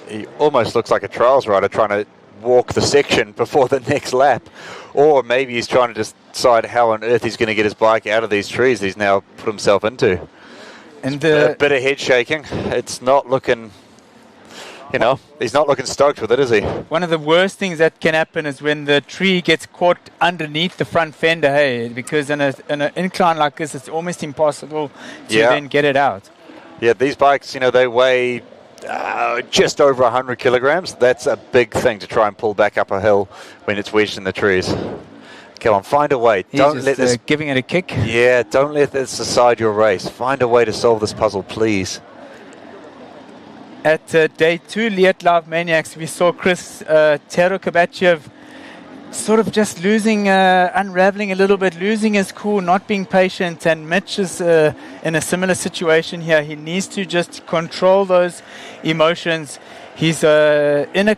He almost looks like a trials rider trying to walk the section before the next lap. Or maybe he's trying to decide how on earth he's going to get his bike out of these trees he's now put himself into. And a bit of head shaking. It's not looking, he's not looking stoked with it, is he? One of the worst things that can happen is when the tree gets caught underneath the front fender, hey, because in an incline like this, it's almost impossible to then get it out. Yeah, these bikes, they weigh just over 100 kilograms. That's a big thing to try and pull back up a hill when it's wedged in the trees. Come on, find a way. He's Don't just, let this... giving it a kick. Yeah, don't let this decide your race. Find a way to solve this puzzle, please. At day 2, Leatt LIVEmaniacs, we saw Chris Tero Kabachev sort of just losing, unraveling a little bit, losing his cool, not being patient, and Mitch is in a similar situation here. He needs to just control those emotions. He's in a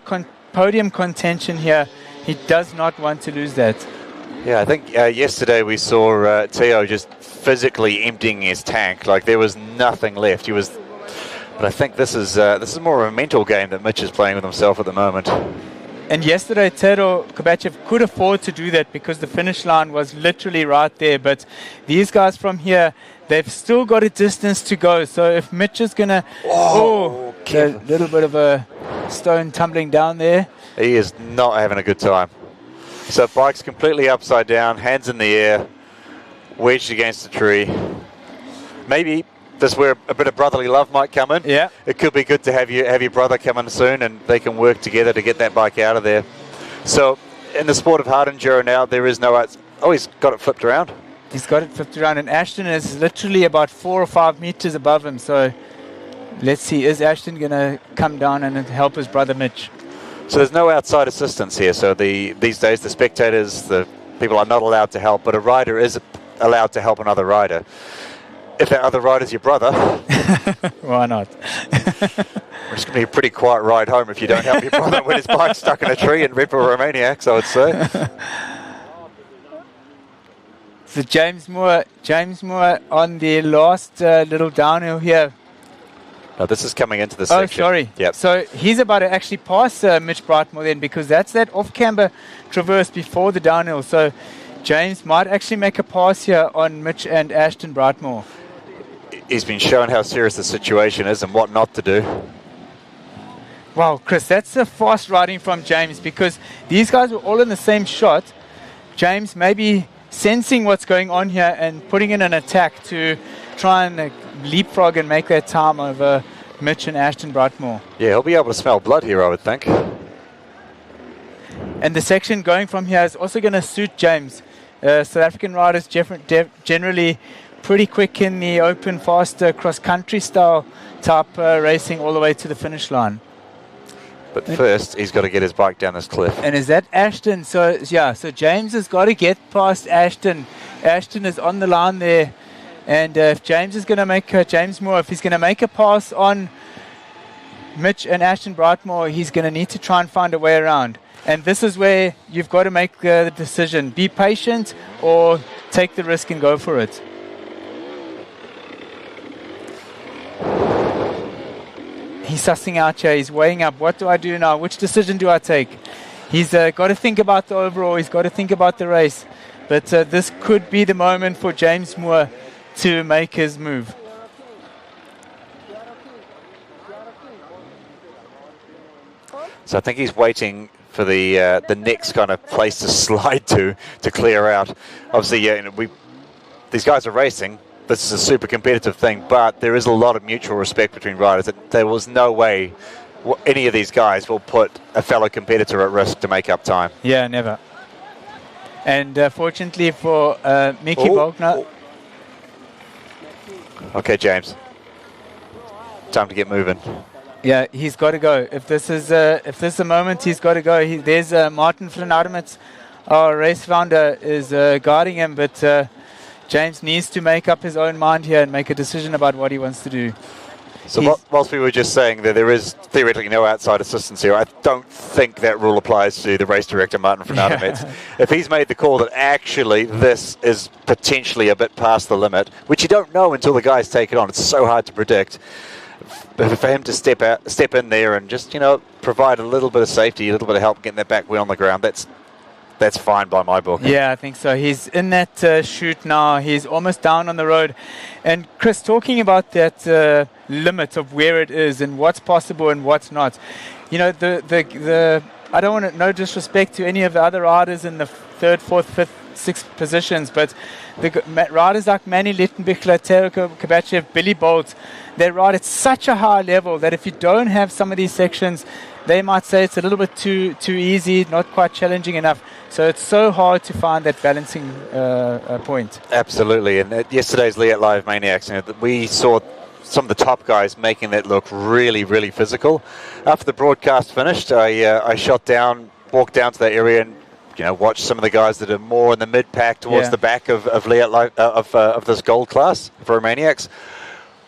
podium contention here. He does not want to lose that. Yeah, I think yesterday we saw Teo just physically emptying his tank, like there was nothing left. He was, but I think this is more of a mental game that Mitch is playing with himself at the moment. And yesterday, Tero Kabachev could afford to do that because the finish line was literally right there. But these guys from here, they've still got a distance to go. So if Mitch is going to... Oh, a little bit of a stone tumbling down there. He is not having a good time. So bike's completely upside down, hands in the air, wedged against a tree. Maybe this is where a bit of brotherly love might come in. Yeah. It could be good to have your brother come in soon and they can work together to get that bike out of there. So in the sport of hard enduro now, there is no... Oh, he's got it flipped around. He's got it flipped around, and Ashton is literally about 4 or 5 meters above him. So let's see, is Ashton going to come down and help his brother Mitch? So there's no outside assistance here. So these days the spectators, the people are not allowed to help, but a rider is allowed to help another rider. If that other rider's your brother, why not? It's going to be a pretty quiet ride home if you don't help your brother when his bike's stuck in a tree in Red Bull Romaniacs, I would say. So James Moore on the last little downhill here. No, this is coming into the section. Oh, sorry. Yep. So he's about to actually pass Mitch Brightmore then, because that's that off-camber traverse before the downhill. So James might actually make a pass here on Mitch and Ashton Brightmore. He's been shown how serious the situation is and what not to do. Wow, Chris, that's a fast riding from James, because these guys were all in the same shot. James maybe sensing what's going on here and putting in an attack to try and leapfrog and make that time over Mitch and Ashton Brightmore. Yeah, he'll be able to smell blood here, I would think. And the section going from here is also going to suit James. South African riders generally pretty quick in the open, faster cross-country style type racing all the way to the finish line. But first, he's got to get his bike down this cliff. And is that Ashton? So, yeah, so James has got to get past Ashton. Ashton is on the line there. And if James is going to make James Moore, if he's going to make a pass on Mitch and Ashton Brightmore, he's going to need to try and find a way around. And this is where you've got to make the decision. Be patient or take the risk and go for it. He's sussing out here. He's weighing up. What do I do now? Which decision do I take? He's got to think about the overall. He's got to think about the race. But this could be the moment for James Moore to make his move. So I think he's waiting for the next kind of place to slide to clear out. Obviously, yeah, these guys are racing. This is a super competitive thing, but there is a lot of mutual respect between riders. There was no way any of these guys will put a fellow competitor at risk to make up time. Yeah, never. And fortunately for Mickey Wagner. Okay, James. Time to get moving. Yeah, he's got to go. If this is a moment, he's got to go. There's Martin Flynn-Ademets, our race founder, is guarding him, but James needs to make up his own mind here and make a decision about what he wants to do. So whilst we were just saying that there is theoretically no outside assistance here, I don't think that rule applies to the race director, Martin Flynn-Ademets. If he's made the call that actually this is potentially a bit past the limit, which you don't know until the guys take it on, it's so hard to predict. But for him to step in there and just, provide a little bit of safety, a little bit of help getting that back wheel on the ground, that's fine by my book. Yeah, I think so. He's in that chute now. He's almost down on the road. And Chris, talking about that limit of where it is and what's possible and what's not. I don't want to, no disrespect to any of the other riders in the 3rd, 4th, 5th, 6th positions, but the riders like Manny Littenbichler, Tero Kabachev, Billy Bolt, they ride at such a high level that if you don't have some of these sections they might say it's a little bit too easy, not quite challenging enough. So it's so hard to find that balancing point. Absolutely, and at yesterday's Leatt LIVEmaniacs, you know, we saw some of the top guys making that look really, really physical. After the broadcast finished, I walked down to that area and watched some of the guys that are more in the mid-pack towards the back of Leatt Live, of this gold class for Romaniacs.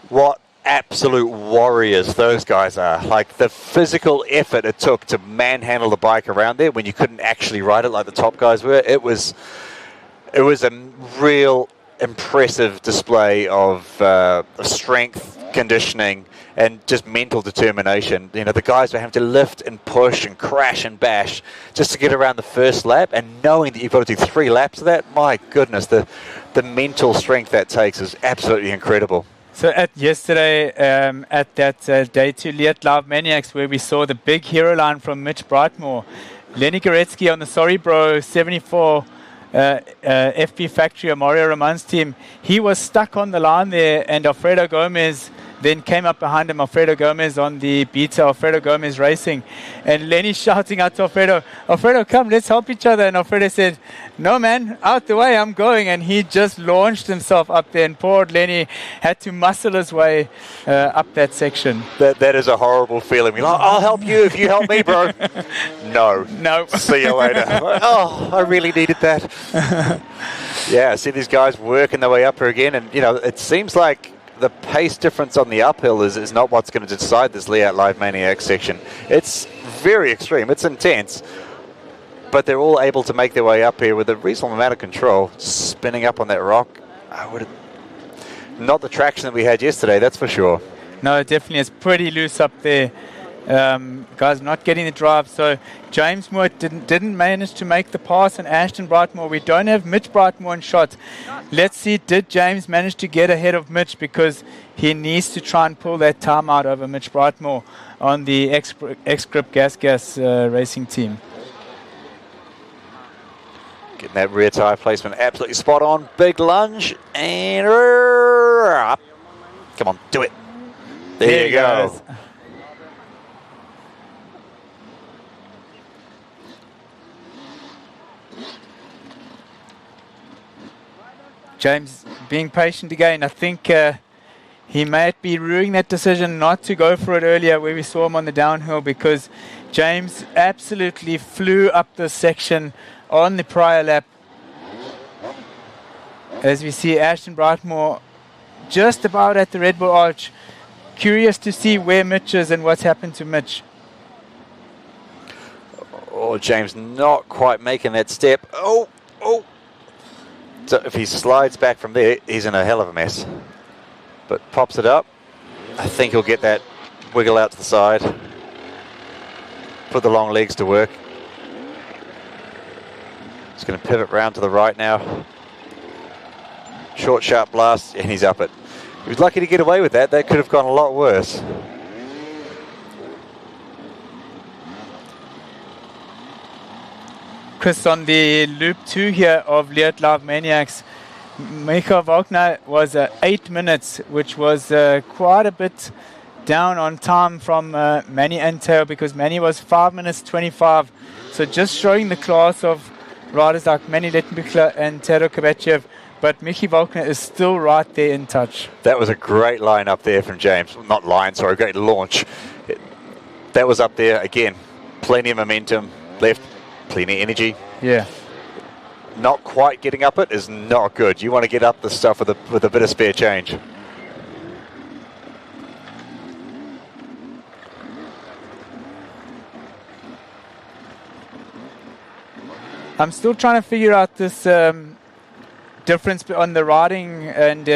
What absolute warriors those guys are. Like the physical effort it took to manhandle the bike around there when you couldn't actually ride it like the top guys were. It was a real impressive display of strength, conditioning, and just mental determination. You know, the guys were having to lift and push and crash and bash just to get around the first lap, and knowing that you've got to do 3 laps of that, my goodness, the mental strength that takes is absolutely incredible. So yesterday at that Day 2 Leatt LIVEmaniacs, where we saw the big hero line from Mitch Brightmore, Lenny Goretzky on the Sorry Bro 74 FP Factory or Mario Ramon's team, he was stuck on the line there, and Alfredo Gomez then came up behind him, Alfredo Gomez on the beta, Alfredo Gomez Racing, and Lenny shouting out to Alfredo, "Alfredo, come, let's help each other." And Alfredo said, "No, man, out the way, I'm going." And he just launched himself up there, and poor Lenny had to muscle his way up that section. That is a horrible feeling. You're like, "I'll help you if you help me, bro." No. See you later. Oh, I really needed that. Yeah, I see these guys working their way up here again, and it seems like the pace difference on the uphill is not what's going to decide this Leatt LIVEmaniacs section. It's very extreme, it's intense, but they're all able to make their way up here with a reasonable amount of control, spinning up on that rock. Not the traction that we had yesterday, that's for sure. No, definitely, it's pretty loose up there. Guys not getting the drive. So James Moore didn't manage to make the pass, and Ashton Brightmore. We don't have Mitch Brightmore in shot. Let's see, did James manage to get ahead of Mitch, because he needs to try and pull that time out over Mitch Brightmore on the X-Grip Gas racing team. Getting that rear tyre placement absolutely spot on. Big lunge and up. Come on, do it. There you go. James being patient again. I think he might be ruining that decision not to go for it earlier where we saw him on the downhill, because James absolutely flew up this section on the prior lap. As we see Ashton Brightmore just about at the Red Bull Arch. Curious to see where Mitch is and what's happened to Mitch. Oh, James not quite making that step. Oh. So if he slides back from there, he's in a hell of a mess. But pops it up. I think he'll get that wiggle out to the side. Put the long legs to work. He's going to pivot round to the right now. Short, sharp blast, and he's up it. He was lucky to get away with that. That could have gone a lot worse. Chris, on the loop 2 here of Leatt LIVEmaniacs, Michael Wagner was 8 minutes, which was quite a bit down on time from Manny and Teo, because Manny was 5 minutes 25. So just showing the class of riders like Manny Lettenbichler and Teo Kovacev, but Michi Wagner is still right there in touch. That was a great line up there from James. Not line, sorry, great launch. That was up there again. Plenty of momentum left. Plenty of energy. Yeah. Not quite getting up it is not good. You want to get up the stuff with a bit of spare change. I'm still trying to figure out this difference on the riding and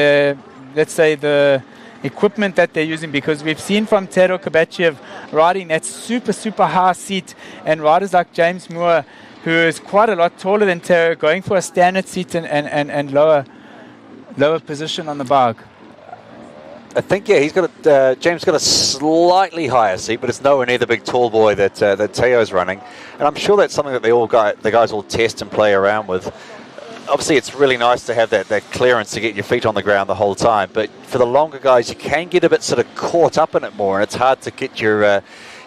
let's say the equipment that they're using, because we've seen from Teo Kovacev riding that super high seat, and riders like James Moore, who is quite a lot taller than Teo, going for a standard seat and lower position on the bike. I think, yeah, he's got James got a slightly higher seat, but it's nowhere near the big tall boy that Teo's running, and I'm sure that's something that the guys all test and play around with. Obviously, it's really nice to have that clearance to get your feet on the ground the whole time. But for the longer guys, you can get a bit sort of caught up in it more, and it's hard to get your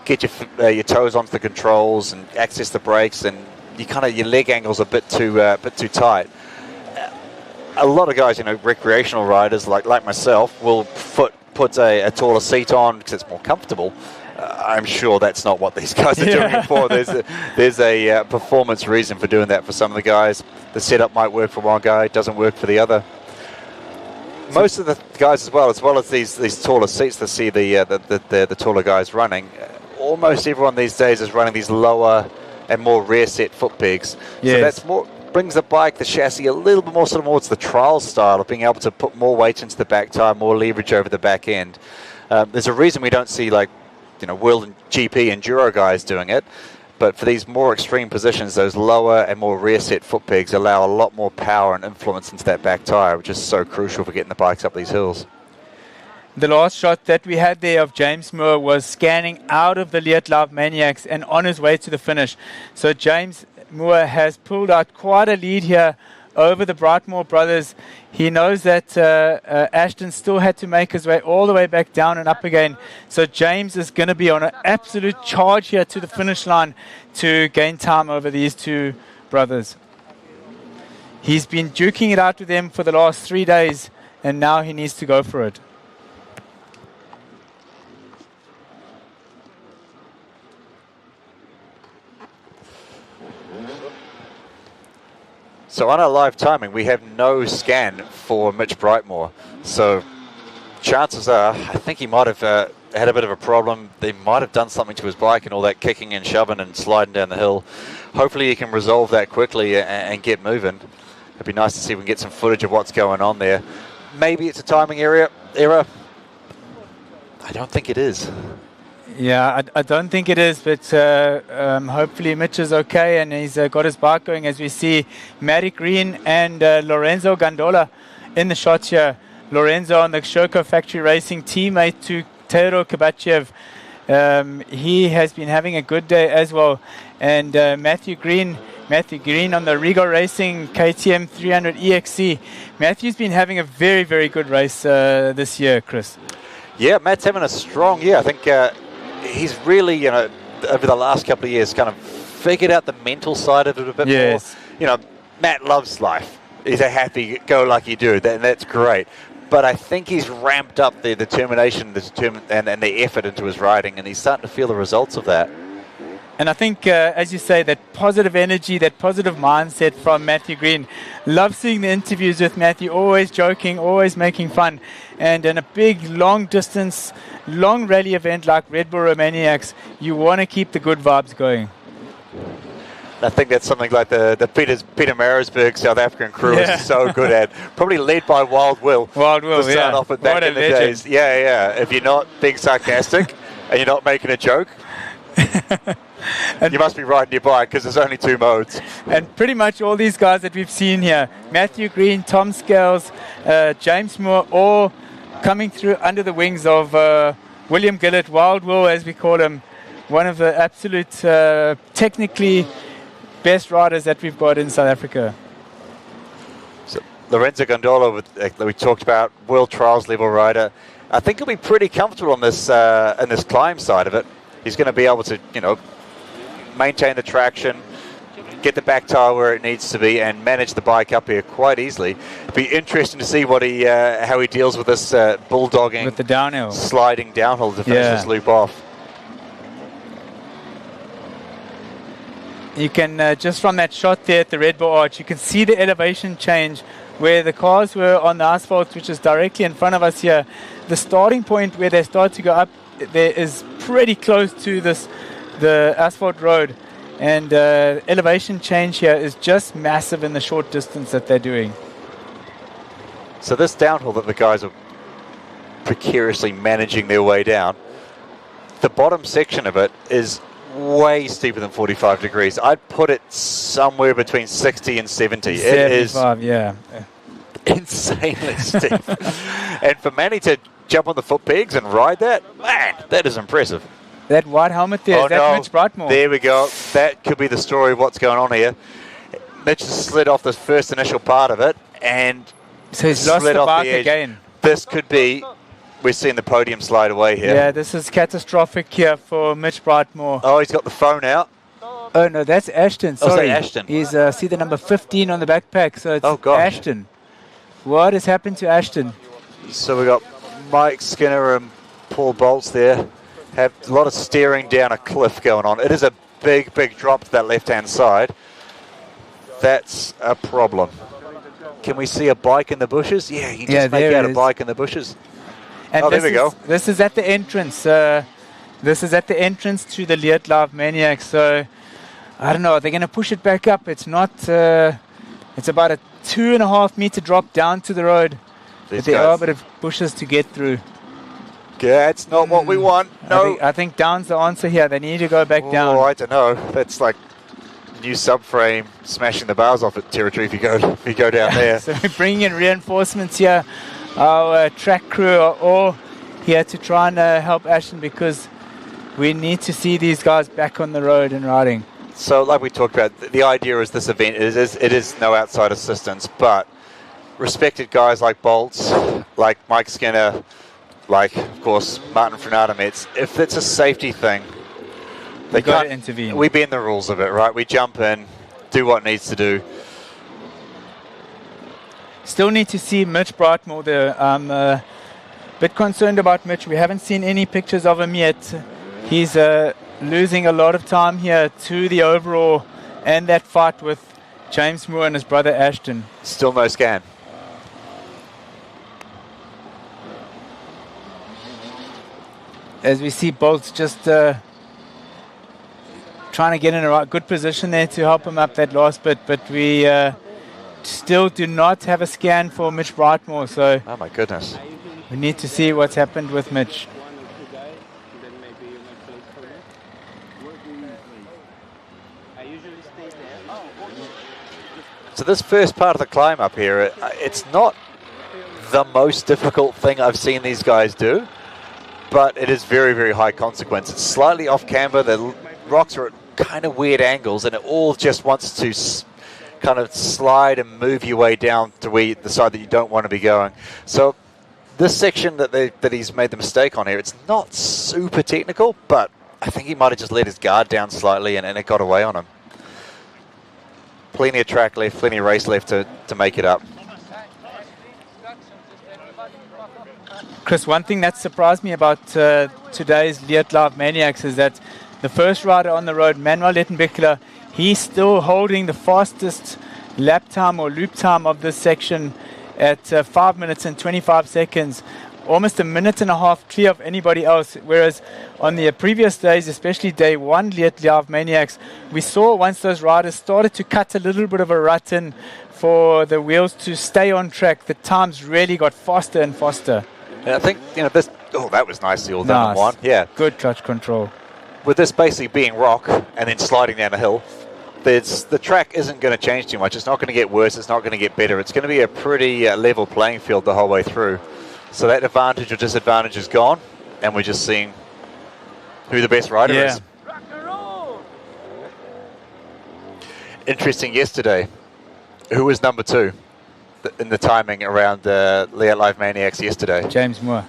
get your toes onto the controls and access the brakes, and your leg angle's a bit too tight. A lot of guys, recreational riders like myself, will put a taller seat on because it's more comfortable. I'm sure that's not what these guys are doing it for. There's a performance reason for doing that for some of the guys. The setup might work for one guy, it doesn't work for the other. Most of the guys as well as these taller seats that see the taller guys running, almost everyone these days is running these lower and more rear set foot pegs. Yes. So that's brings the chassis a little bit more sort of towards the trial style of being able to put more weight into the back tire, more leverage over the back end. There's a reason we don't see World and GP Enduro guys doing it, but for these more extreme positions, those lower and more rear set foot pegs allow a lot more power and influence into that back tire, which is so crucial for getting the bikes up these hills. The last shot that we had there of James Moore was scanning out of the Leatt LIVEmaniacs and on his way to the finish. So James Moore has pulled out quite a lead here over the Brightmore brothers. He knows that Ashton still had to make his way all the way back down and up again. So James is going to be on an absolute charge here to the finish line to gain time over these two brothers. He's been duking it out with them for the last 3 days, and now he needs to go for it. So on our live timing, we have no scan for Mitch Brightmore. So chances are, I think he might have had a bit of a problem. They might have done something to his bike and all that kicking and shoving and sliding down the hill. Hopefully he can resolve that quickly and get moving. It'd be nice to see if we can get some footage of what's going on there. Maybe it's a timing error. I don't think it is. Yeah, I don't think it is, but hopefully Mitch is okay and he's got his bike going, as we see Matty Green and Lorenzo Gandola in the shots here. Lorenzo on the Shoko Factory Racing, teammate to Teodor Kabachev. He has been having a good day as well. And Matthew Green on the Rigo Racing KTM 300 EXC. Matthew's been having a very, very good race this year, Chris. Yeah, Matt's having a strong year. I think he's really, over the last couple of years, kind of figured out the mental side of it a bit more. Matt loves life. He's a happy-go-lucky dude, and that's great. But I think he's ramped up the determination and the effort into his riding, and he's starting to feel the results of that. And I think, as you say, that positive energy, that positive mindset from Matthew Green. Love seeing the interviews with Matthew, always joking, always making fun. And in a big, long-distance, long rally event like Red Bull Romaniacs, you want to keep the good vibes going. I think that's something like the Peter Marisburg South African crew is so good at. Probably led by Wild Will. Wild Will, to start off with back in the days. Yeah. If you're not being sarcastic and you're not making a joke, you must be riding your bike, because there's only 2 modes. And pretty much all these guys that we've seen here, Matthew Green, Tom Scales, James Moore, all coming through under the wings of William Gillett, Wild Will as we call him, one of the absolute technically best riders that we've got in South Africa. So Lorenzo Gondola, that we talked about, World Trials level rider. I think he'll be pretty comfortable in this climb side of it. He's going to be able to, maintain the traction, get the back tire where it needs to be, and manage the bike up here quite easily. It'll be interesting to see how he deals with this bulldogging, with the downhill, sliding downhill to finish this loop off. You can, just from that shot there at the Red Bull Arch, you can see the elevation change where the cars were on the asphalt, which is directly in front of us here. The starting point where they start to go up there is pretty close to the asphalt road, and elevation change here is just massive in the short distance that they're doing. So this downhill that the guys are precariously managing their way down, the bottom section of it is way steeper than 45 degrees. I'd put it somewhere between 60 and 70. 75, it is, yeah, insanely steep. And for Manny to jump on the foot pegs and ride that, man, that is impressive. That white helmet there, is that Mitch Brightmore? There we go. That could be the story of what's going on here. Mitch has slid off the first initial part of it, and so he's lost the bike again. This could be we're seeing the podium slide away here. Yeah, this is catastrophic here for Mitch Brightmore. Oh, he's got the phone out. Oh, no, that's Ashton. Oh, is Sorry. that Ashton? He's, see the number 15 on the backpack, so it's gosh. Ashton. What has happened to Ashton? So we got Mike Skinner and Paul Bolts there. Have a lot of steering down a cliff going on. It is a big, big drop to that left-hand side. That's a problem. Can we see a bike in the bushes? Yeah, you just make out a bike in the bushes. And there we go. This is at the entrance. This is at the entrance to the Leatt LIVemaniacs. So I don't know. They're going to push it back up. It's not. It's about a 2.5 meter drop down to the road. But there are a bit of bushes to get through. Yeah, it's not what we want. No. I think down's the answer here. They need to go back down. Oh, I don't know. That's like new subframe smashing the bars off it territory if you go down there. So we're bringing in reinforcements here. Our track crew are all here to try and help Ashton because we need to see these guys back on the road and riding. So like we talked about, the idea is this event, it is no outside assistance, but respected guys like Bolts, like Mike Skinner, like, of course, Martin Frenadamets, if it's a safety thing, they got to intervene. We bend the rules of it, right? We jump in, do what needs to do. Still need to see Mitch Brightmore there. I'm a bit concerned about Mitch. We haven't seen any pictures of him yet. He's losing a lot of time here to the overall and that fight with James Moore and his brother Ashton. Still no scan. As we see Bolts just trying to get in a good position there to help him up that last bit, but we still do not have a scan for Mitch Brightmore, so oh my goodness, we need to see what's happened with Mitch. So this first part of the climb up here, it's not the most difficult thing I've seen these guys do, but it is very, very high consequence. It's slightly off camber, the rocks are at kind of weird angles, and it all just wants to kind of slide and move your way down to the side that you don't want to be going. So this section that he's made the mistake on here, it's not super technical, but I think he might have just let his guard down slightly and it got away on him. Plenty of track left, plenty of race left to make it up. Chris, one thing that surprised me about today's Leatt LIVemaniacs is that the first rider on the road, Manuel Lettenbichler, he's still holding the fastest lap time or loop time of this section at 5 minutes and 25 seconds, almost a minute and a half clear of anybody else. Whereas on the previous days, especially day one Leatt LIVemaniacs, we saw once those riders started to cut a little bit of a rut in for the wheels to stay on track, the times really got faster and faster. And I think, this, that was nicely all done in one. Yeah. Good clutch control. With this basically being rock and then sliding down a hill, the track isn't going to change too much. It's not going to get worse. It's not going to get better. It's going to be a pretty level playing field the whole way through. So that advantage or disadvantage is gone, and we're just seeing who the best rider is. Interesting yesterday, who was number 2 in the timing around Leatt LIVemaniacs yesterday? James Moore.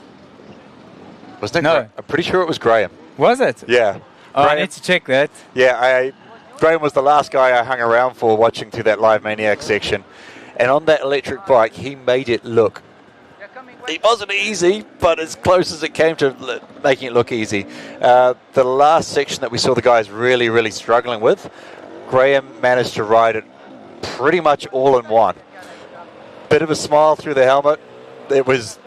Wasn't it? No. I'm pretty sure it was Graham. Was it? Yeah. Oh, I need to check that. Yeah, Graham was the last guy I hung around for watching through that LIVemaniacs section. And on that electric bike, he made it look... It wasn't easy, but as close as it came to making it look easy. The last section that we saw the guys really, really struggling with, Graham managed to ride it pretty much all in one. Bit of a smile through the helmet. It was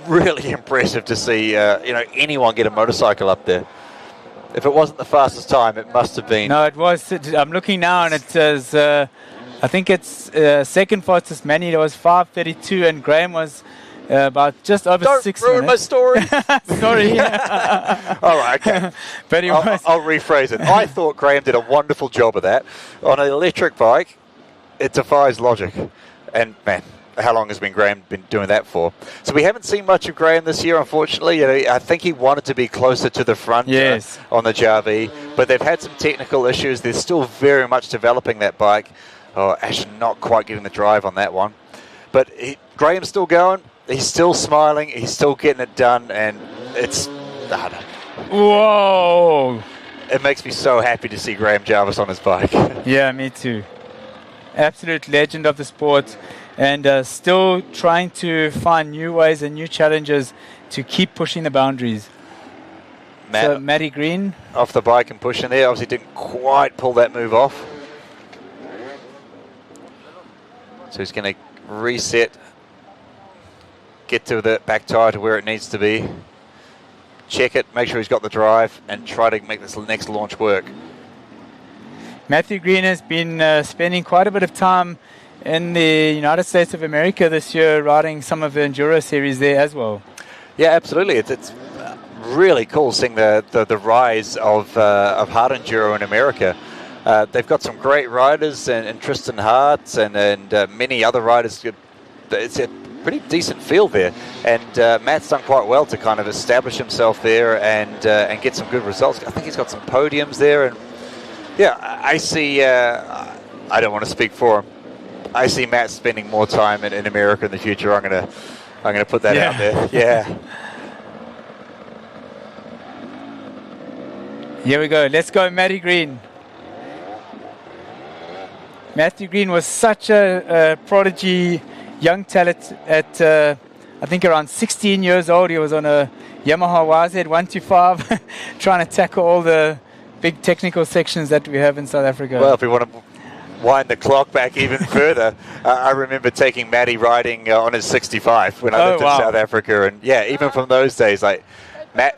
really impressive to see anyone get a motorcycle up there. If it wasn't the fastest time, it must have been. No, it was. I'm looking now, and it says I think it's second fastest man. It was 5:32, and Graham was about just over 6 minutes. Don't ruin my story. Sorry. All right, okay. But I'll rephrase it. I thought Graham did a wonderful job of that. On an electric bike, it defies logic. And, man, how long has Graham been doing that for? So we haven't seen much of Graham this year, unfortunately. I think he wanted to be closer to the front on the JRV, but they've had some technical issues. They're still very much developing that bike. Oh, actually not quite getting the drive on that one. But Graham's still going. he's still smiling, he's still getting it done, and it's... Whoa! It makes me so happy to see Graham Jarvis on his bike. Yeah, me too. Absolute legend of the sport, and still trying to find new ways and new challenges to keep pushing the boundaries. So Matty Green off the bike and pushing there. Obviously didn't quite pull that move off. So he's going to reset, get to the back tyre to where it needs to be, check it, make sure he's got the drive, and try to make this next launch work. Matthew Green has been spending quite a bit of time in the United States of America this year, riding some of the Enduro series there as well. Yeah, absolutely. It's really cool seeing the rise of hard enduro in America. They've got some great riders, and Tristan Hart and many other riders. It's a pretty decent field there, and Matt's done quite well to kind of establish himself there and get some good results. I think he's got some podiums there, and yeah, I see. I don't want to speak for him. I see Matt spending more time in America in the future. I'm gonna put that out there. Yeah. Here we go. Let's go, Matty Green. Matthew Green was such a prodigy young talent at, I think, around 16 years old. He was on a Yamaha YZ125 trying to tackle all the big technical sections that we have in South Africa. Well, if we want to wind the clock back even further, I remember taking Matty riding on his 65 when I lived in South Africa. And yeah, even from those days, like,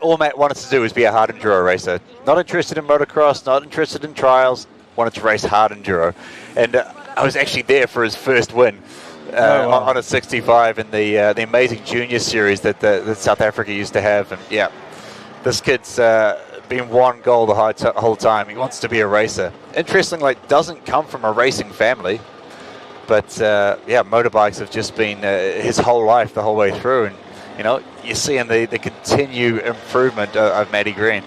all Matt wanted to do was be a hard enduro racer. Not interested in motocross, not interested in trials, wanted to race hard enduro. And I was actually there for his first win on a 65 in the amazing junior series that South Africa used to have. And yeah, this kid's been one goal the whole time. He wants to be a racer. Interestingly, like, doesn't come from a racing family, but yeah, motorbikes have just been his whole life, the whole way through. And you know, you're seeing the continued improvement of Matty Green.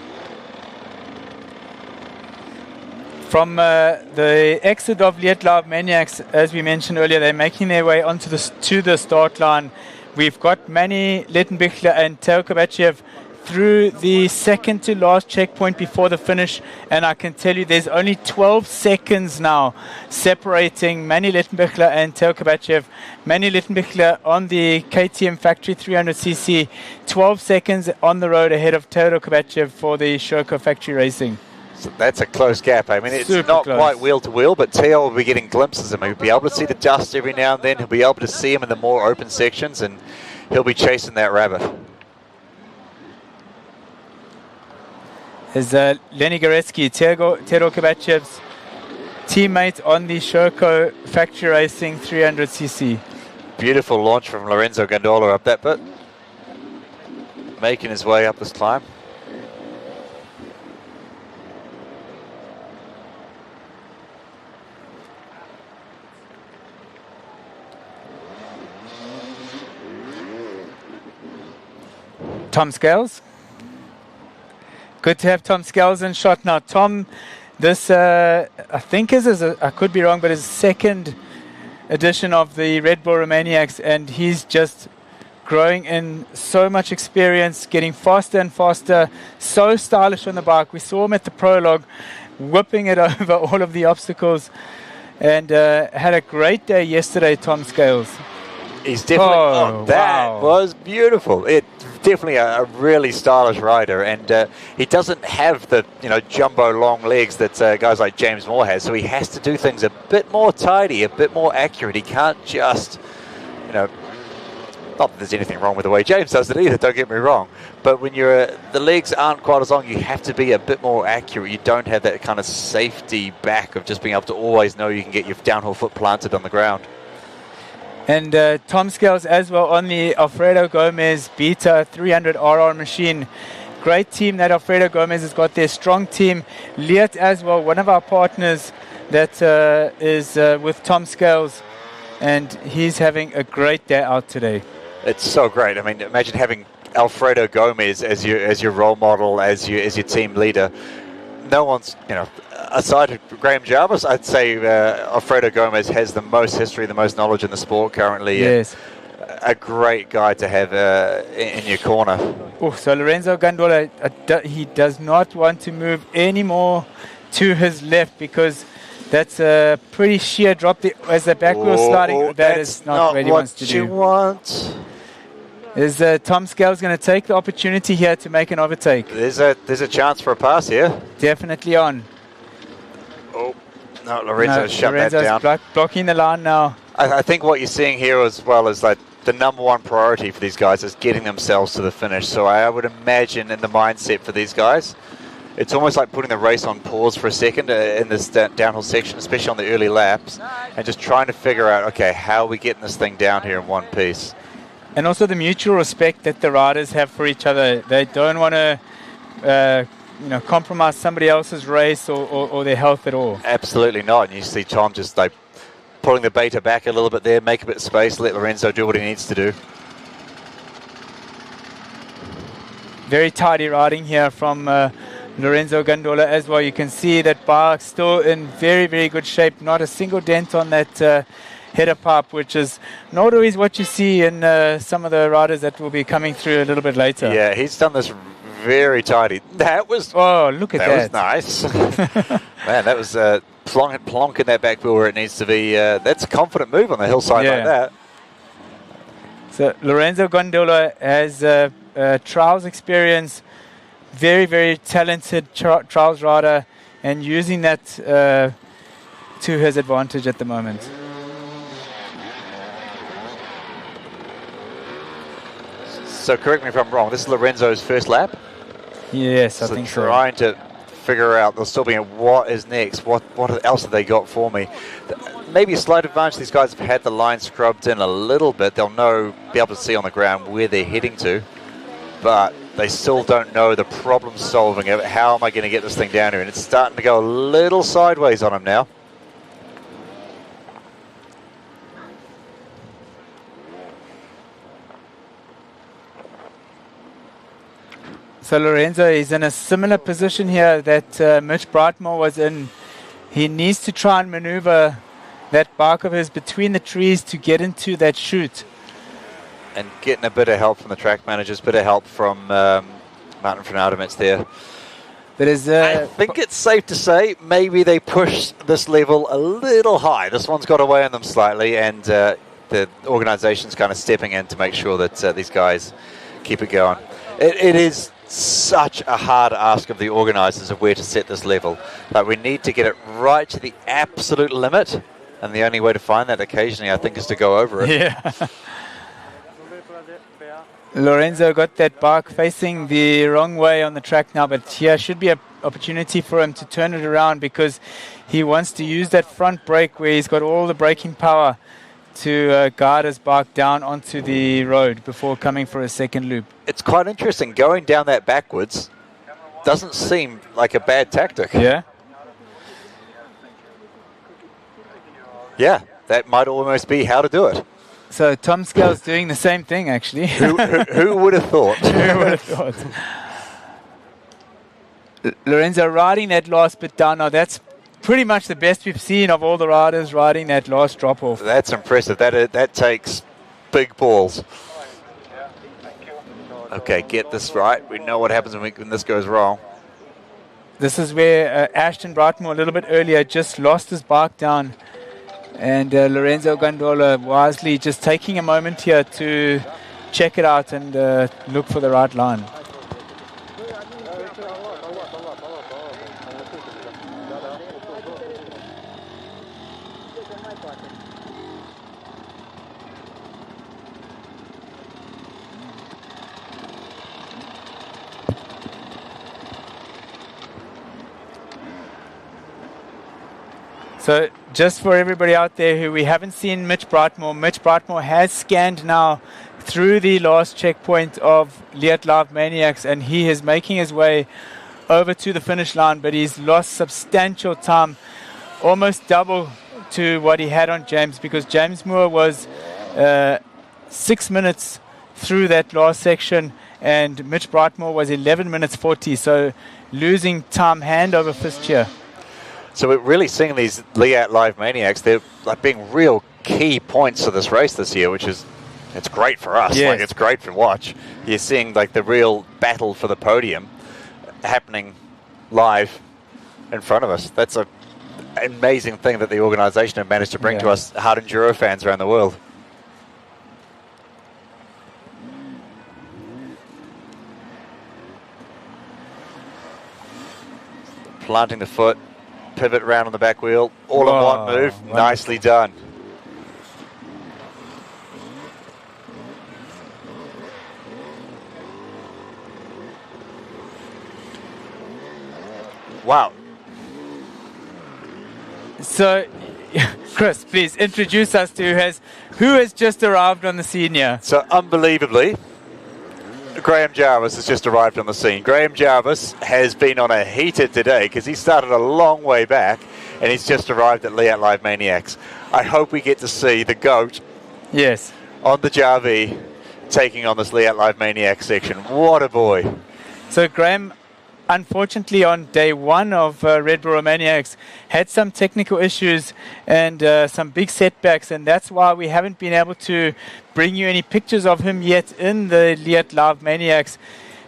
From the exit of Leatt LIVEmaniacs, as we mentioned earlier, they're making their way onto to the start line. We've got Manny Lettenbichler and Teo Kovacev through the second to last checkpoint before the finish, and I can tell you there's only 12 seconds now separating Manny Lettenbichler and Teo Kovacev. Manny Lettenbichler on the KTM Factory 300cc, 12 seconds on the road ahead of Teo Kovacev for the Sherco Factory Racing. So that's a close gap. I mean, it's Super not close. quite wheel to wheel, but Teo will be getting glimpses of him. He'll be able to see the dust every now and then. He'll be able to see him in the more open sections, and he'll be chasing that rabbit. Is Lenny Goretzky, Tero Kovacev's teammate on the Sherco Factory Racing 300cc. Beautiful launch from Lorenzo Gandola up that bit. Making his way up this climb. Tom Scales. Good to have Tom Scales in shot now. Tom, this I think I could be wrong, but his second edition of the Red Bull Romaniacs, and he's just growing in so much experience, getting faster and faster, so stylish on the bike. We saw him at the prologue, whipping it over all of the obstacles, and had a great day yesterday, Tom Scales. He's definitely, that was beautiful. It's definitely a really stylish rider, and he doesn't have the jumbo long legs that guys like James Moore has, so he has to do things a bit more tidy, a bit more accurate. He can't just, not that there's anything wrong with the way James does it either, don't get me wrong, but when the legs aren't quite as long, you have to be a bit more accurate. You don't have that kind of safety back of just being able to always know you can get your downhill foot planted on the ground. And Tom Scales as well on the Alfredo Gomez Beta 300RR machine. Great team that Alfredo Gomez has got there. Strong team. Leatt as well, one of our partners that is with Tom Scales. And he's having a great day out today. It's so great. I mean, imagine having Alfredo Gomez as your role model, as your team leader. No one's, aside of Graham Jarvis, I'd say Alfredo Gomez has the most history, the most knowledge in the sport currently. Yes. a great guy to have in your corner. Oh, so Lorenzo Gandola, he does not want to move any more to his left because that's a pretty sheer drop as the back wheel sliding. That is not what he wants to do. Want. Is Tom Scales going to take the opportunity here to make an overtake? There's a chance for a pass here. Definitely on. Oh, no, Lorenzo's shut that down. Blocking the line now. I think what you're seeing here as well is like the number one priority for these guys is getting themselves to the finish. So I would imagine in the mindset for these guys, it's almost like putting the race on pause for a second in this downhill section, especially on the early laps, and just trying to figure out, okay, how are we getting this thing down here in one piece? And also the mutual respect that the riders have for each other. They don't want to compromise somebody else's race or their health at all. Absolutely not. And you see Tom just like pulling the beta back a little bit there, make a bit of space, let Lorenzo do what he needs to do. Very tidy riding here from Lorenzo Gandola as well. You can see that bar still in very, very good shape. Not a single dent on that header pipe, which is not always what you see in some of the riders that will be coming through a little bit later. Yeah, he's done this very tidy. That was... Oh, look at that. That was nice. Man, that was plonking that back wheel where it needs to be. That's a confident move on the hillside like that. So Lorenzo Gandola has trials experience, very, very talented trials rider, and using that to his advantage at the moment. So correct me if I'm wrong, this is Lorenzo's first lap? Yes, I think so. Trying to figure out, they're still being, what is next? What else have they got for me? Maybe a slight advantage, these guys have had the line scrubbed in a little bit. They'll be able to see on the ground where they're heading to, but they still don't know the problem solving of how am I going to get this thing down here? And it's starting to go a little sideways on them now. So Lorenzo is in a similar position here that Mitch Brightmore was in. He needs to try and maneuver that bike of his between the trees to get into that chute. And getting a bit of help from the track managers, bit of help from Martin van Aertemets there. I think it's safe to say maybe they push this level a little high. This one's got away on them slightly, and the organisation's kind of stepping in to make sure that these guys keep it going. It is such a hard ask of the organisers of where to set this level. But we need to get it right to the absolute limit, and the only way to find that occasionally, I think, is to go over it. Yeah. Lorenzo got that bike facing the wrong way on the track now, but here should be an opportunity for him to turn it around because he wants to use that front brake where he's got all the braking power to guide his bike down onto the road before coming for a second loop. It's quite interesting. Going down that backwards doesn't seem like a bad tactic. Yeah? Yeah, that might almost be how to do it. So Tom Scales doing the same thing, actually. Who would have thought? Who would have thought? Lorenzo riding that last bit down. Now, that's pretty much the best we've seen of all the riders riding that last drop-off. That's impressive. That takes big balls. Okay, get this right. We know what happens when this goes wrong. This is where Ashton Brightmore a little bit earlier just lost his bike down. And Lorenzo Gandola wisely just taking a moment here to check it out and look for the right line. So just for everybody out there who we haven't seen Mitch Brightmore has scanned now through the last checkpoint of Leatt LIVemaniacs, and he is making his way over to the finish line, but he's lost substantial time, almost double to what he had on James, because James Moore was 6 minutes through that last section and Mitch Brightmore was 11 minutes 40, so losing time hand over fist here. So we're really seeing these Leatt LIVemaniacs, they're like being real key points to this race this year, which is It's great for us. Yes. Like, it's great to watch. You're seeing like the real battle for the podium happening live in front of us. That's an amazing thing that the organisation have managed to bring to us hard enduro fans around the world. Planting the foot, pivot around on the back wheel, all in one move. Wonderful. Nicely done. Wow. So, Chris, please introduce us to who has just arrived on the scene here. So, unbelievably, Graham Jarvis has just arrived on the scene. Graham Jarvis has been on a heater today because he started a long way back and he's just arrived at Leatt LIVemaniacs. I hope we get to see the GOAT on the Jarvis taking on this Leatt LIVemaniacs section. What a boy. So Graham, unfortunately on day one of Red Bull Romaniacs, had some technical issues and some big setbacks, and that's why we haven't been able to bring you any pictures of him yet in the Leatt LIVemaniacs.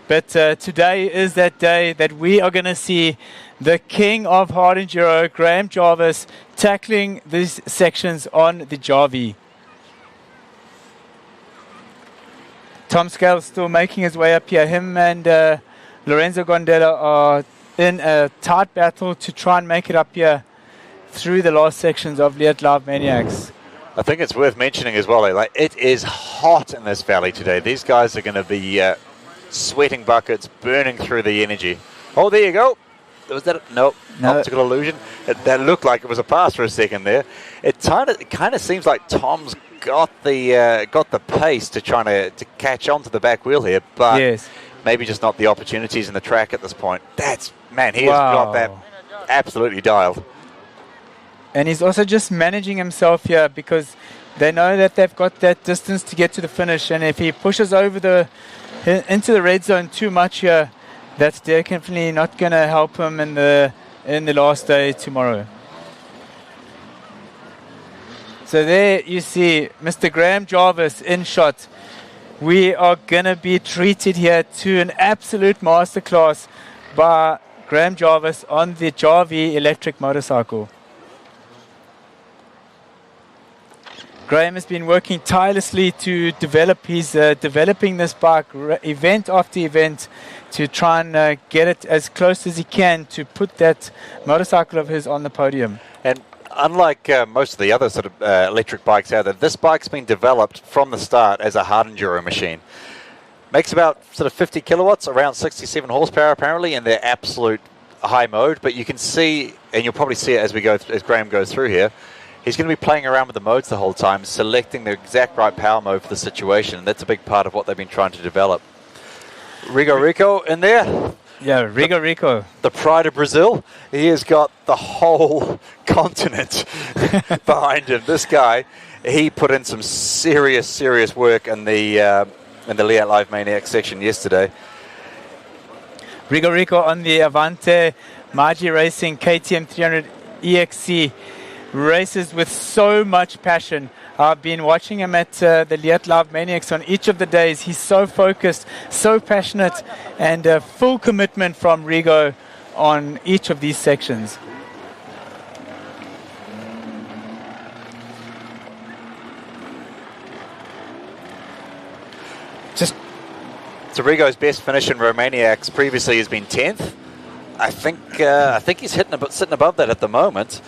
But today is that day that we are going to see the king of hard enduro, Graham Jarvis, tackling these sections on the Jarvis. Tom Scales still making his way up here. Him and Lorenzo Gondella are in a tight battle to try and make it up here through the last sections of Leatt LIVemaniacs. I think it's worth mentioning as well, like, it is hot in this valley today. These guys are going to be sweating buckets, burning through the energy. Oh, there you go. Was that no optical illusion? That looked like it was a pass for a second there. It kind of seems like Tom's got the pace to try to catch onto the back wheel here, but maybe just not the opportunities in the track at this point. He has got that absolutely dialed. And he's also just managing himself here because they know that they've got that distance to get to the finish, and if he pushes over into the red zone too much here, that's definitely not going to help him in the last day tomorrow. So there you see Mr. Graham Jarvis in shot. We are going to be treated here to an absolute masterclass by Graham Jarvis on the Jarvis electric motorcycle. Graham has been working tirelessly to develop. He's developing this bike event after event to try and get it as close as he can to put that motorcycle of his on the podium. And unlike most of the other sort of electric bikes out there, this bike's been developed from the start as a hard enduro machine. Makes about sort of 50 kilowatts, around 67 horsepower apparently in their absolute high mode. But you can see, and you'll probably see it as Graham goes through here, he's going to be playing around with the modes the whole time, selecting the exact right power mode for the situation, and that's a big part of what they've been trying to develop. Rico in there. Yeah, Rico. The pride of Brazil. He has got the whole continent behind him. This guy, he put in some serious work in the Leatt LIVemaniacs section yesterday. Rico on the Avante Magi Racing KTM 300 EXC. Races with so much passion. I've been watching him at the Leatt LIVemaniacs on each of the days. He's so focused, so passionate, and full commitment from Rigo on each of these sections. So Rigo's best finish in Romaniacs previously has been 10th. I think he's sitting above that at the moment.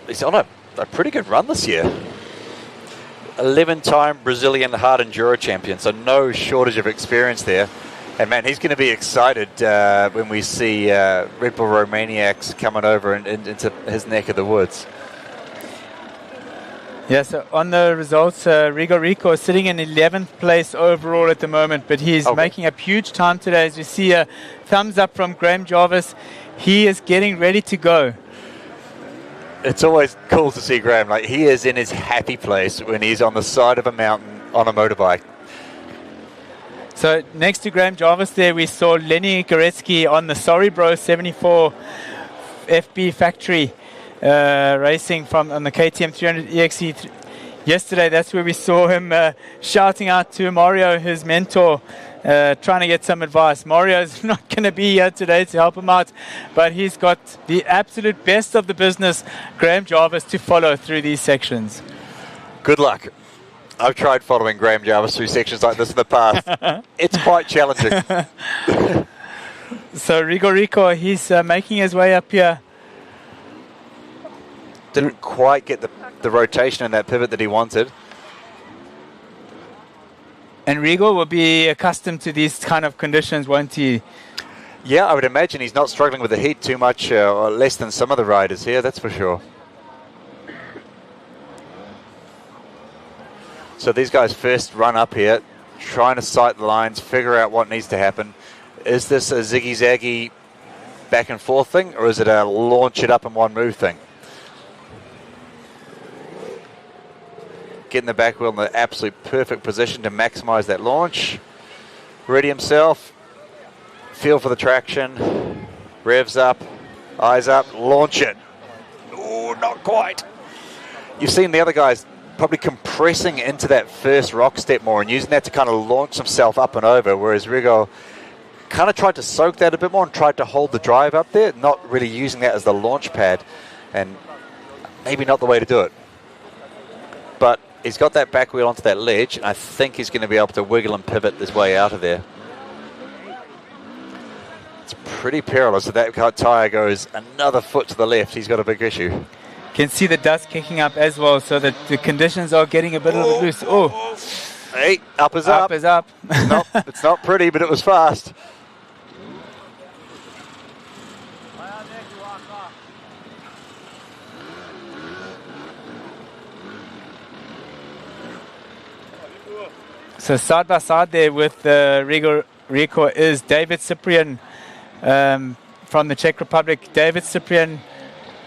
He's on a pretty good run this year. 11-time Brazilian hard enduro champion, so no shortage of experience there. And man, he's going to be excited when we see Red Bull Romaniacs coming over into his neck of the woods. Yeah, so on the results, Rico is sitting in 11th place overall at the moment, but he's making up huge time today. As you see a thumbs up from Graham Jarvis, he is getting ready to go. It's always cool to see Graham. Like, he is in his happy place when he's on the side of a mountain on a motorbike. So next to Graham Jarvis there, we saw Lenny Goretzky on the Sorry Bro 74 FB factory racing on the KTM 300 yesterday, that's where we saw him shouting out to Mario, his mentor, trying to get some advice. Mario's not going to be here today to help him out, but he's got the absolute best of the business, Graham Jarvis, to follow through these sections. Good luck. I've tried following Graham Jarvis through sections like this in the past. It's quite challenging. So Rico, he's making his way up here. Didn't quite get the rotation and that pivot that he wanted. And Rigo will be accustomed to these kind of conditions, won't he? Yeah, I would imagine he's not struggling with the heat too much, or less than some of the riders here, that's for sure. So these guys first run up here, trying to sight the lines, figure out what needs to happen. Is this a ziggy-zaggy back and forth thing, or is it a launch it up in one move thing? Getting the back wheel in the absolute perfect position to maximize that launch. Ready himself. Feel for the traction. Revs up. Eyes up. Launch it. Oh, not quite. You've seen the other guys probably compressing into that first rock step more and using that to kind of launch himself up and over, whereas Rigo kind of tried to soak that a bit more and tried to hold the drive up there, not really using that as the launch pad, and maybe not the way to do it. But he's got that back wheel onto that ledge, and I think he's going to be able to wiggle and pivot his way out of there. It's pretty perilous. If that tyre goes another foot to the left, he's got a big issue. Can see the dust kicking up as well, so that the conditions are getting a bit loose. Oh, hey, up is up. Up is up. Nope, it's not pretty, but it was fast. So side by side there with Rico is David Cyprian from the Czech Republic. David Cyprian,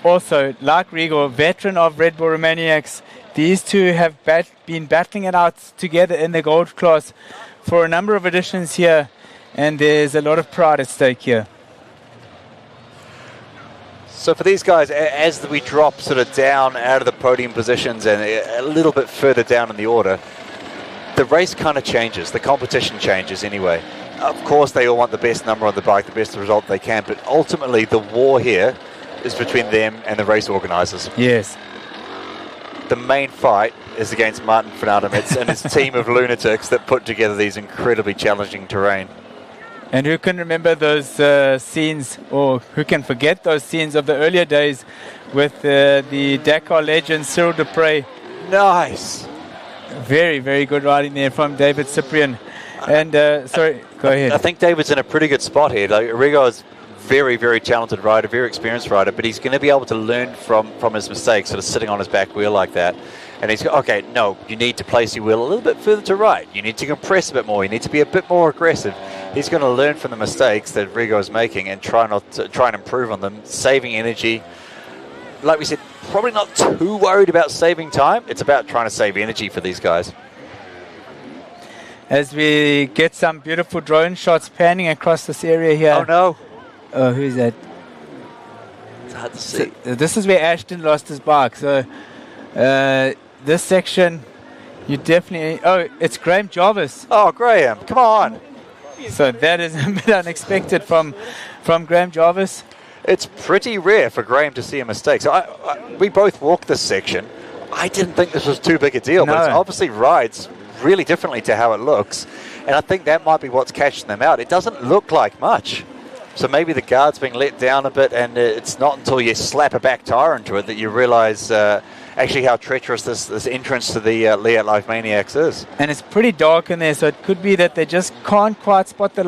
also like Rigo, veteran of Red Bull Romaniacs. These two have been battling it out together in the gold class for a number of editions here, and there's a lot of pride at stake here. So for these guys, as we drop sort of down out of the podium positions and a little bit further down in the order, the race kind of changes, the competition changes anyway. Of course, they all want the best number on the bike, the best result they can, but ultimately the war here is between them and the race organisers. Yes. The main fight is against Martin Fernandez and his team of lunatics that put together these incredibly challenging terrain. And who can remember those scenes, or who can forget those scenes of the earlier days with the Dakar legend Cyril Dupre? Nice. Very, very good riding there from David Cyprian. And sorry, go ahead. I think David's in a pretty good spot here. Like, Rigo is very, very talented rider, very experienced rider, but he's going to be able to learn from his mistakes, sort of sitting on his back wheel like that. And he's got, okay, no, you need to place your wheel a little bit further to right. You need to compress a bit more. You need to be a bit more aggressive. He's going to learn from the mistakes that Rigo is making and try and improve on them, saving energy. Like we said, probably not too worried about saving time. It's about trying to save energy for these guys. As we get some beautiful drone shots panning across this area here. Oh no. Oh, who's that? It's hard to see. So, this is where Ashton lost his bike. So this section, you definitely... Oh, it's Graham Jarvis. Oh, Graham, come on. So that is a bit unexpected from Graham Jarvis. It's pretty rare for Graham to see a mistake. So we both walked this section. I didn't think this was too big a deal, but it obviously rides really differently to how it looks. And I think that might be what's catching them out. It doesn't look like much. So maybe the guard's being let down a bit, and it's not until you slap a back tyre into it that you realise actually how treacherous this entrance to the Leatt LIVEmaniacs is. And it's pretty dark in there, so it could be that they just can't quite spot the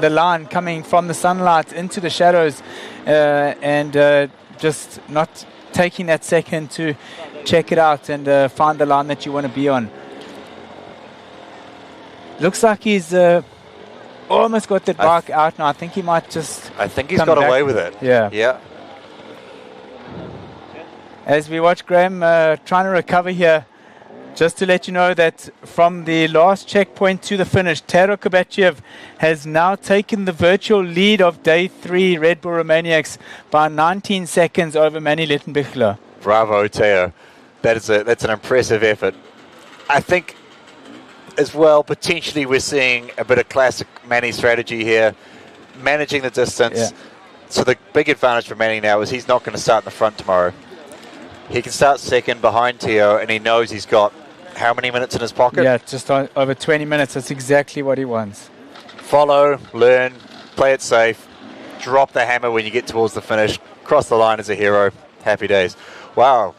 line coming from the sunlight into the shadows, and just not taking that second to check it out and find the line that you want to be on. Looks like he's almost got that bike out now. I think he might just... I think he's got away with it. Yeah. Yeah. As we watch Graham trying to recover here, just to let you know that from the last checkpoint to the finish, Tero Kovachev has now taken the virtual lead of Day 3 Red Bull Romaniacs by 19 seconds over Manny Littenbichler. Bravo, Teo. That's an impressive effort. I think as well, potentially we're seeing a bit of classic Manny strategy here, managing the distance. Yeah. So the big advantage for Manny now is he's not going to start in the front tomorrow. He can start second behind Teo, and he knows he's got how many minutes in his pocket? Yeah, just over 20 minutes. That's exactly what he wants. Follow, learn, play it safe, drop the hammer when you get towards the finish, cross the line as a hero. Happy days. Wow.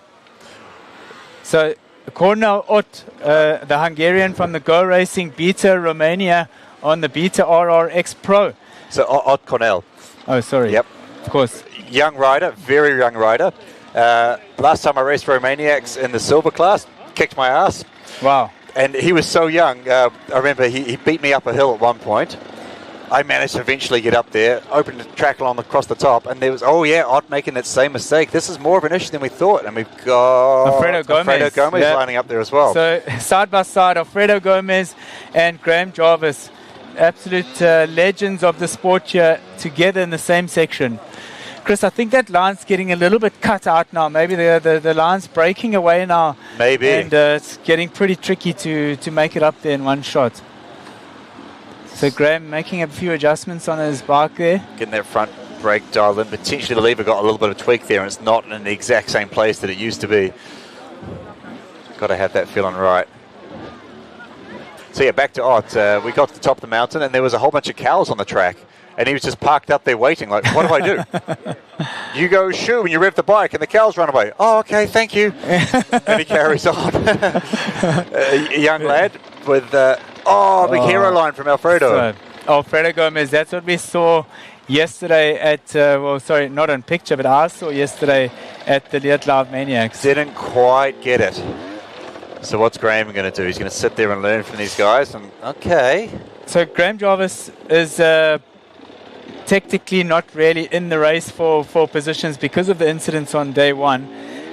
So Cornel Ott, the Hungarian from the Go Racing Beta Romania on the Beta RRX Pro. So Ott Cornel. Oh, sorry. Yep. Of course. Young rider, very young rider. Last time I raced Romaniacs in the silver class, kicked my ass. Wow. And he was so young. I remember he beat me up a hill at one point. I managed to eventually get up there, opened the track along across the top, and there was, Ott making that same mistake. This is more of an issue than we thought. And we've got Alfredo Gomez yep. lining up there as well. So side by side, Alfredo Gomez and Graham Jarvis, absolute legends of the sport here, together in the same section. Chris, I think that line's getting a little bit cut out now. Maybe the line's breaking away now. Maybe. And it's getting pretty tricky to make it up there in one shot. So Graham making a few adjustments on his bike there. Getting that front brake dialed in. Potentially the lever got a little bit of tweak there, and it's not in the exact same place that it used to be. Got to have that feeling right. So yeah, back to Ott. We got to the top of the mountain, and there was a whole bunch of cows on the track. And he was just parked up there waiting, like, what do I do? You go shoo when you rev the bike and the cows run away. Oh, okay, thank you. And he carries on. A young lad with, big hero line from Alfredo. So, Alfredo Gomez, that's what we saw yesterday at, not on picture, but I saw yesterday at the Leatt LIVemaniacs. Didn't quite get it. So what's Graham going to do? He's going to sit there and learn from these guys. And okay. So Graham Jarvis is technically not really in the race for positions because of the incidents on day one,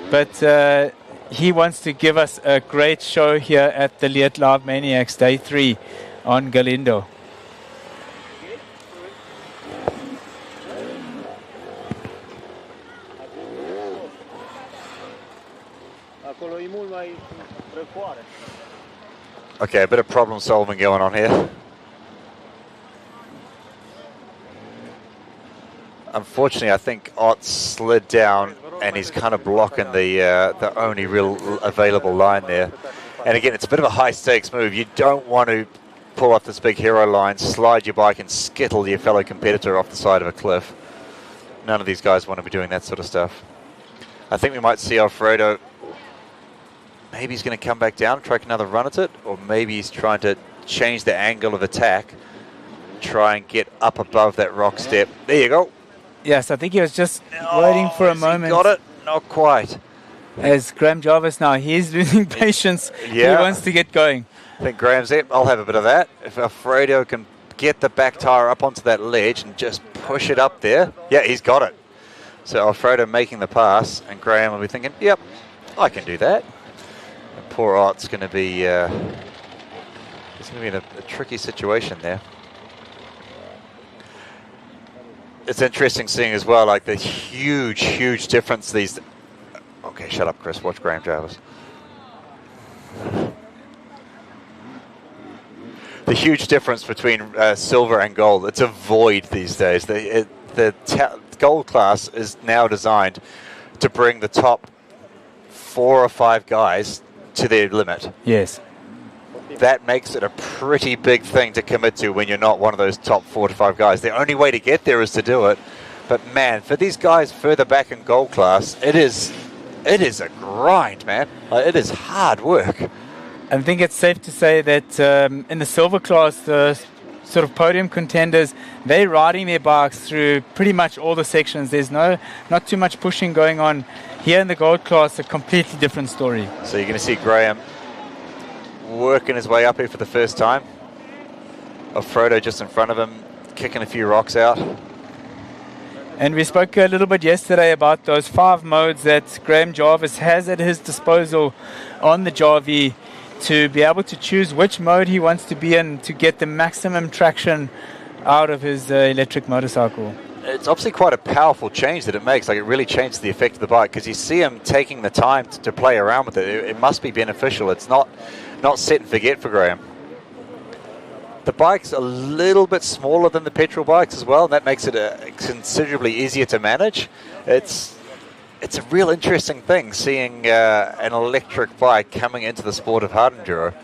but he wants to give us a great show here at the Leatt LIVemaniacs Day 3 on Galindo. Okay, a bit of problem solving going on here. Unfortunately, I think Ott slid down and he's kind of blocking the only real available line there. And again, it's a bit of a high stakes move. You don't want to pull off this big hero line, slide your bike and skittle your fellow competitor off the side of a cliff. None of these guys want to be doing that sort of stuff. I think we might see Alfredo. Maybe he's going to come back down, try another run at it, or maybe he's trying to change the angle of attack, try and get up above that rock step. There you go. Yes, I think he was just waiting for a moment. He got it? Not quite. As Graham Jarvis now, he's losing patience. Yeah. He wants to get going. I think Graham's there. I'll have a bit of that. If Alfredo can get the back tyre up onto that ledge and just push it up there. Yeah, he's got it. So Alfredo making the pass, and Graham will be thinking, yep, I can do that. And poor Ott's going to be, he's going to be in a tricky situation there. It's interesting seeing as well, like the huge difference these... Okay, shut up, Chris. Watch Graham Jarvis. The huge difference between silver and gold. It's a void these days. The gold class is now designed to bring the top 4 or 5 guys to their limit. Yes. That makes it a pretty big thing to commit to when you're not one of those top 4 to 5 guys. The only way to get there is to do it. But man, for these guys further back in gold class, it is a grind, man. It is hard work. I think it's safe to say that in the silver class, the sort of podium contenders, they're riding their bikes through pretty much all the sections. There's not too much pushing going on. Here in the gold class, a completely different story. So you're going to see Graham working his way up here for the first time. Offroad just in front of him, kicking a few rocks out. And we spoke a little bit yesterday about those 5 modes that Graham Jarvis has at his disposal on the Jarvie to be able to choose which mode he wants to be in to get the maximum traction out of his electric motorcycle. it's obviously quite a powerful change that it makes. Like, it really changes the effect of the bike, because you see him taking the time to play around with it. It must be beneficial. It's not set and forget for Graham. The bike's a little bit smaller than the petrol bikes as well, and that makes it considerably easier to manage. It's a real interesting thing seeing an electric bike coming into the sport of hard enduro.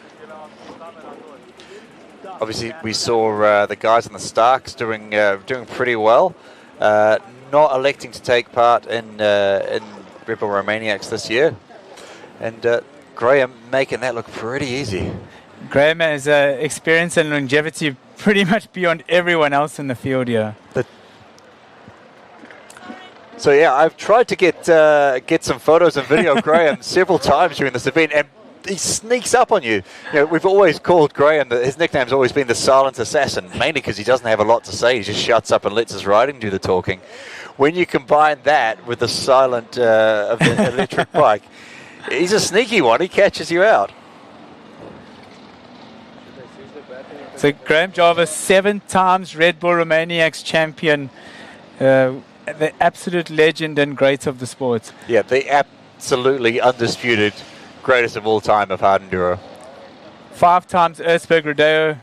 Obviously, we saw the guys in the Starks doing pretty well, not electing to take part in Red Bull Romaniacs this year, and Graham making that look pretty easy. Graham has experience and longevity pretty much beyond everyone else in the field here. So yeah, I've tried to get some photos and video of Graham several times during this event, and he sneaks up on you. You know, we've always called Graham, his nickname's always been the silent assassin, mainly because he doesn't have a lot to say. He just shuts up and lets his riding do the talking. When you combine that with the silent of the electric bike, he's a sneaky one. He catches you out. So Graham Jarvis, 7 times Red Bull Romaniacs champion, the absolute legend and great of the sport. Yeah, the absolutely undisputed greatest of all time of hard enduro. 5 times Erzberg Rodeo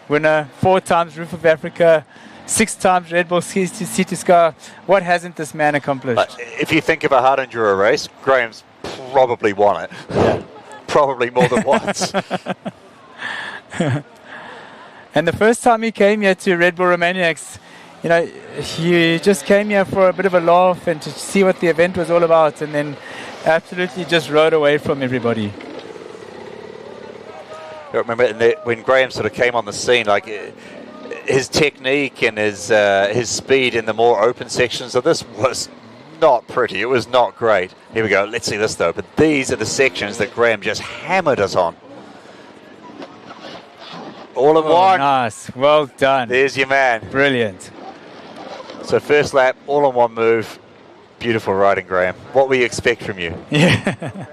winner, 4 times Roof of Africa, 6 times Red Bull City Scar. What hasn't this man accomplished? If you think of a hard enduro race, Graham's probably won it. Yeah. Probably more than once. And the first time he came here to Red Bull Romaniacs, you know, he just came here for a bit of a laugh and to see what the event was all about, and then absolutely just rode away from everybody. I remember when Graham sort of came on the scene, like his technique and his speed in the more open sections of this was not pretty. It was not great. Here we go. Let's see this though. But these are the sections that Graham just hammered us on. All in one. Nice. Well done. There's your man. Brilliant. So first lap, all in one move. Beautiful riding, Graham. What we expect from you. Yeah.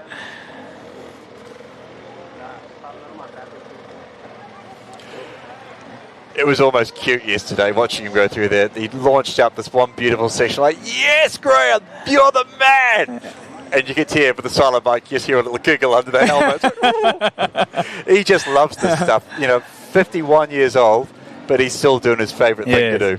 It was almost cute yesterday watching him go through there. He launched up this one beautiful section like, yes, Graham, you're the man. And you could hear with the silent bike, you just hear a little giggle under the helmet. He just loves this stuff. You know, 51 years old, but he's still doing his favorite thing to do.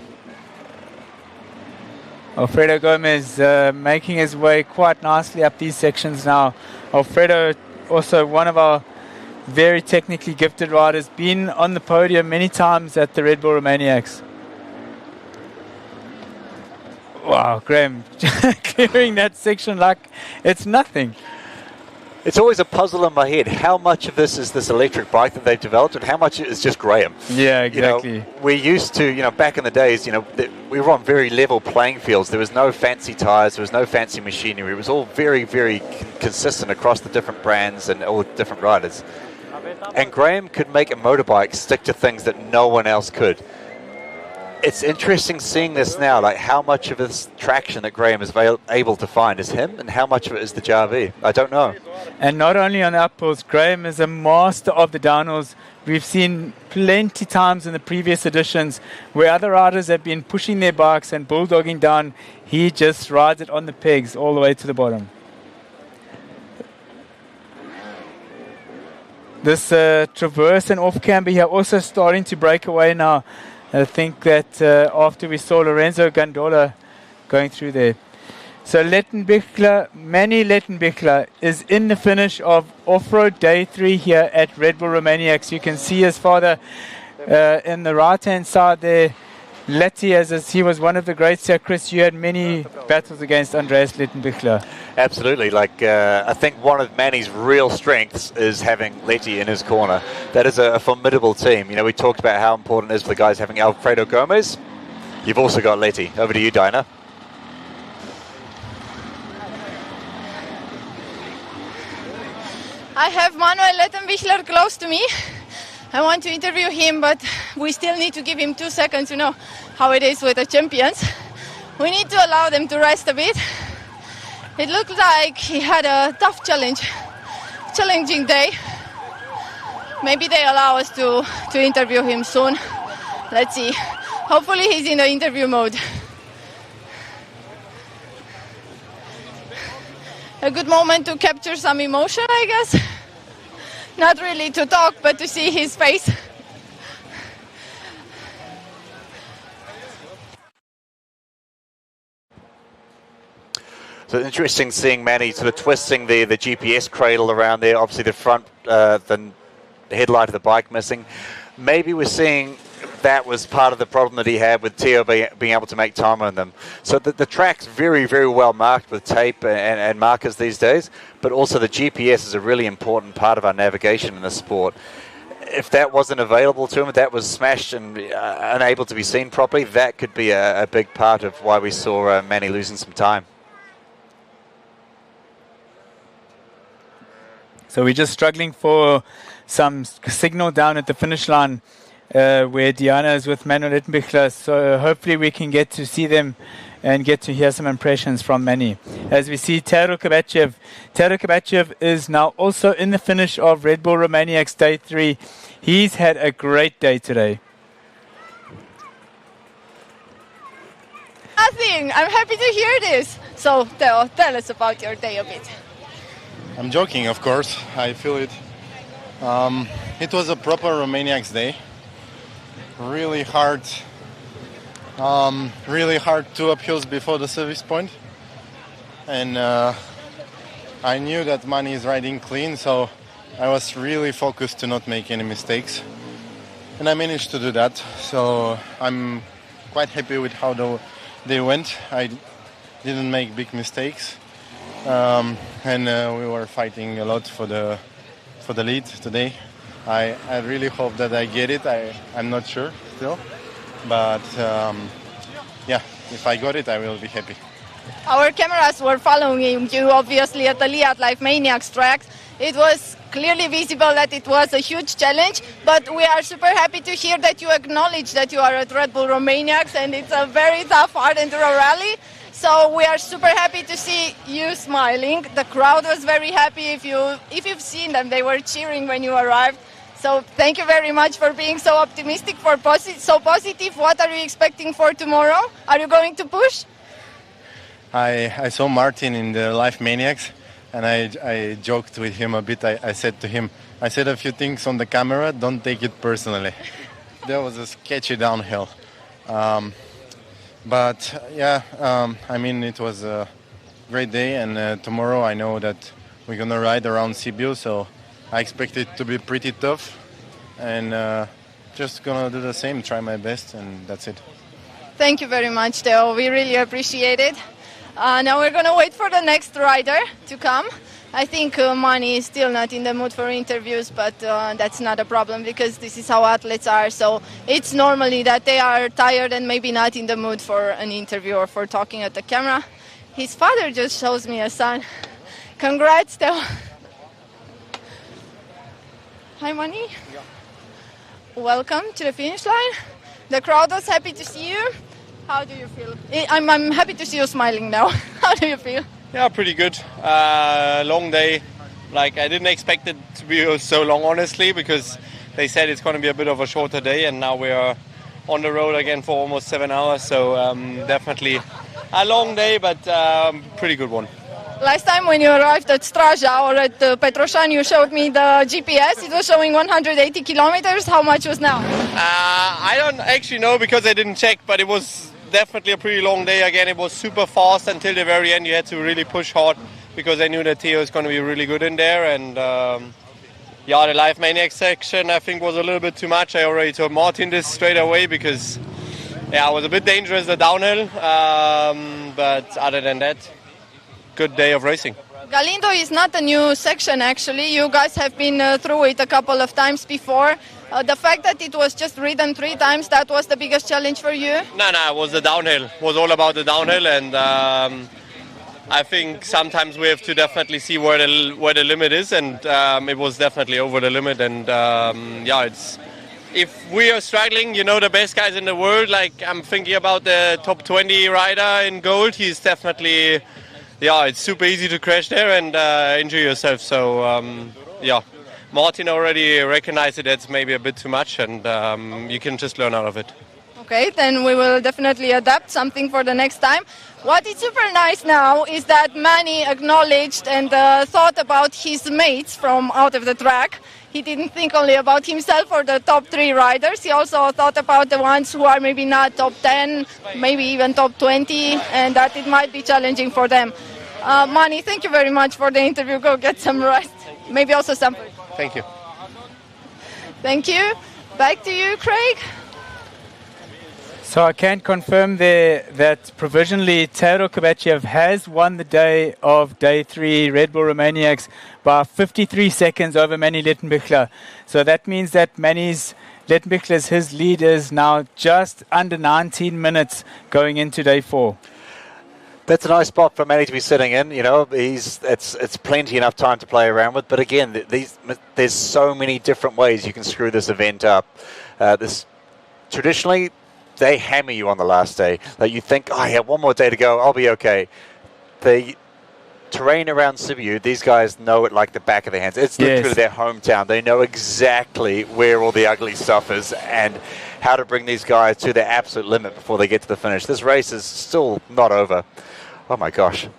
Alfredo Gomez making his way quite nicely up these sections now. Alfredo, also one of our very technically gifted riders, been on the podium many times at the Red Bull Romaniacs. Wow, Graham clearing that section like it's nothing. It's always a puzzle in my head. How much of this is this electric bike that they've developed, and how much is just Graham? Yeah, exactly. You know, we used to, you know, back in the days, you know, we were on very level playing fields. There was no fancy tires, there was no fancy machinery. It was all very, very consistent across the different brands and all the different riders. And Graham could make a motorbike stick to things that no one else could. It's interesting seeing this now, like how much of this traction that Graham is able to find is him, and how much of it is the Jarvis. I don't know. And not only on the uphills, Graham is a master of the downhills. We've seen plenty times in the previous editions where other riders have been pushing their bikes and bulldogging down. He just rides it on the pegs all the way to the bottom. This traverse and off-camber here also starting to break away now. I think that after we saw Lorenzo Gandola going through there. So Manny Lettenbichler is in the finish of Offroad Day 3 here at Red Bull Romaniacs. You can see his father in the right-hand side there. Letty, as he was one of the greats here. Chris, you had many battles against Andreas Lettenbichler. Absolutely. Like, I think one of Manny's real strengths is having Letty in his corner. That is a formidable team. You know, we talked about how important it is for the guys having Alfredo Gomez. You've also got Letty. Over to you, Dinah. I have Manuel Lettenbichler close to me. I want to interview him, but we still need to give him 2 seconds to know how it is with the champions. We need to allow them to rest a bit. It looked like he had a tough challenging day. Maybe they allow us to interview him soon. Let's see. Hopefully he's in the interview mode. a good moment to capture some emotion, I guess. Not really to talk, but to see his face. So interesting seeing Manny sort of twisting the GPS cradle around there. Obviously the front, the headlight of the bike missing. Maybe we're seeing that was part of the problem that he had with Theo being able to make time on them. So the track's very, very well marked with tape and markers these days, but also the GPS is a really important part of our navigation in the sport. If that wasn't available to him, if that was smashed and unable to be seen properly, that could be a big part of why we saw Manny losing some time. So we're just struggling for some signal down at the finish line where Diana is with Manuel Ettenbichler. So hopefully we can get to see them and get to hear some impressions from Manny. As we see Taro Kabachev. Taro Kabachev is now also in the finish of Red Bull Romaniacs Day 3. He's had a great day today. Nothing. I'm happy to hear this. So Theo, tell us about your day a bit. I'm joking, of course. I feel it. It was a proper Romaniacs day. Really hard. Really hard 2 uphills before the service point. And I knew that Manny is riding clean, so I was really focused to not make any mistakes. And I managed to do that. So I'm quite happy with how they went. I didn't make big mistakes. And we were fighting a lot for the lead today. I really hope that I get it. I'm not sure still, but yeah, if I got it, I will be happy. Our cameras were following you, obviously, at the Leatt LIVEmaniacs track. It was clearly visible that it was a huge challenge, but we are super happy to hear that you acknowledge that you are at Red Bull Romaniacs, and it's a very tough hard enduro rally. So we are super happy to see you smiling. The crowd was very happy. If you've seen them, they were cheering when you arrived. So thank you very much for being so optimistic, so positive. What are you expecting for tomorrow? Are you going to push? I saw Martin in the LIVEmaniacs, and I joked with him a bit. I said to him, I said a few things on the camera, don't take it personally. There was a sketchy downhill. But yeah, I mean, it was a great day, and tomorrow I know that we're going to ride around Sibiu, so I expect it to be pretty tough, and just going to do the same, try my best, and that's it. Thank you very much, Theo. We really appreciate it. Now we're going to wait for the next rider to come. I think Manny is still not in the mood for interviews, but that's not a problem because this is how athletes are. So it's normally that they are tired and maybe not in the mood for an interview or for talking at the camera. His father just shows me a son. Congrats, Theo. Hi, Manny. Yeah. Welcome to the finish line. The crowd was happy to see you. How do you feel? I'm happy to see you smiling now. How do you feel? Yeah, pretty good. Long day. Like, I didn't expect it to be so long, honestly, because they said it's going to be a bit of a shorter day, and now we are on the road again for almost 7 hours. So definitely a long day, but pretty good one. Last time when you arrived at Straja or at Petroșani, you showed me the GPS. It was showing 180 kilometers. How much was now? I don't actually know because I didn't check, but it was definitely a pretty long day. Again, it was super fast until the very end. You had to really push hard because I knew that Theo was going to be really good in there. And yeah, the LIVEmaniacs section I think was a little bit too much. I already told Martin this straight away because yeah, it was a bit dangerous, the downhill. But other than that, good day of racing. Galindo is not a new section actually. You guys have been through it a couple of times before. The fact that it was just ridden 3 times, that was the biggest challenge for you? No, it was the downhill. It was all about the downhill, and I think sometimes we have to definitely see where the limit is, and it was definitely over the limit. And yeah, if we are struggling, you know, the best guys in the world, like I'm thinking about the top 20 rider in gold, he's definitely, yeah, it's super easy to crash there and injure yourself. So yeah. Martin already recognized it as maybe a bit too much, and you can just learn out of it. Okay, then we will definitely adapt something for the next time. What is super nice now is that Manny acknowledged and thought about his mates from out of the track. He didn't think only about himself or the top 3 riders. He also thought about the ones who are maybe not top 10, maybe even top 20, and that it might be challenging for them. Manny, thank you very much for the interview. Go get some rest. Maybe also some food. Thank you. Thank you. Back to you, Craig. So I can confirm there that provisionally Teodor Kovachev has won the day of day 3 Red Bull Romaniacs by 53 seconds over Manny Littenbichler. So that means that Littenbichler's his lead is now just under 19 minutes going into day 4. That's a nice spot for Manny to be sitting in. You know, it's plenty enough time to play around with. But again, there's so many different ways you can screw this event up. Traditionally, they hammer you on the last day. Like you think, oh, I have one more day to go, I'll be okay. The terrain around Sibiu, these guys know it like the back of their hands. It's literally their hometown. They know exactly where all the ugly stuff is and how to bring these guys to their absolute limit before they get to the finish. This race is still not over. Oh my gosh.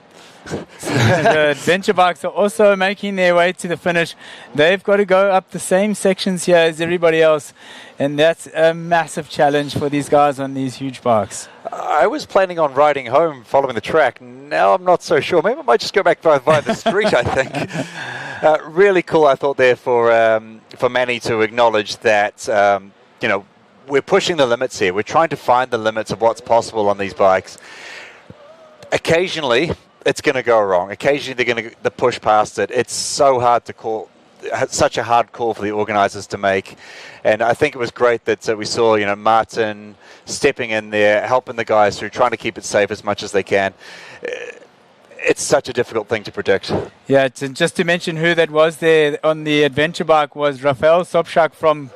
The adventure bikes are also making their way to the finish. They've got to go up the same sections here as everybody else, and that's a massive challenge for these guys on these huge bikes. I was planning on riding home following the track. Now I'm not so sure. Maybe I might just go back via the street, I think. Really cool, I thought, there for Manny to acknowledge that, you know, we're pushing the limits here. We're trying to find the limits of what's possible on these bikes. Occasionally, it's going to go wrong. Occasionally, they're going to push past it. It's so hard to call, such a hard call for the organisers to make. And I think it was great that we saw, you know, Martin stepping in there, helping the guys through, trying to keep it safe as much as they can. It's such a difficult thing to predict. Yeah, just to mention who that was there on the adventure bike was Rafael Sobczak from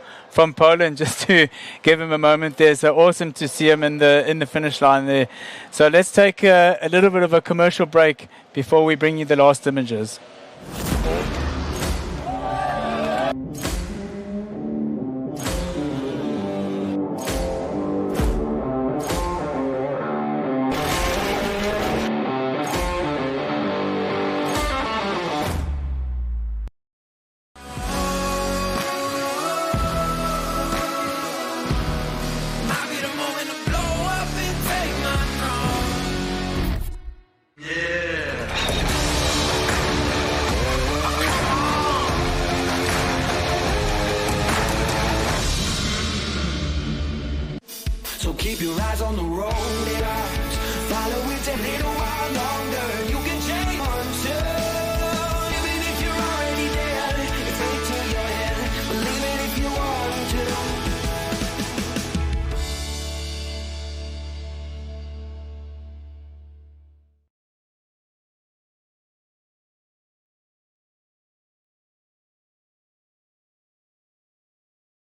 Poland, just to give him a moment there. So awesome to see him in the finish line there. So let's take a little bit of a commercial break before we bring you the last images. So keep your eyes on the road and eyes. Follow it a little while longer. You can change on to. Even if you're already dead, it's into your head. Believe it if you want to.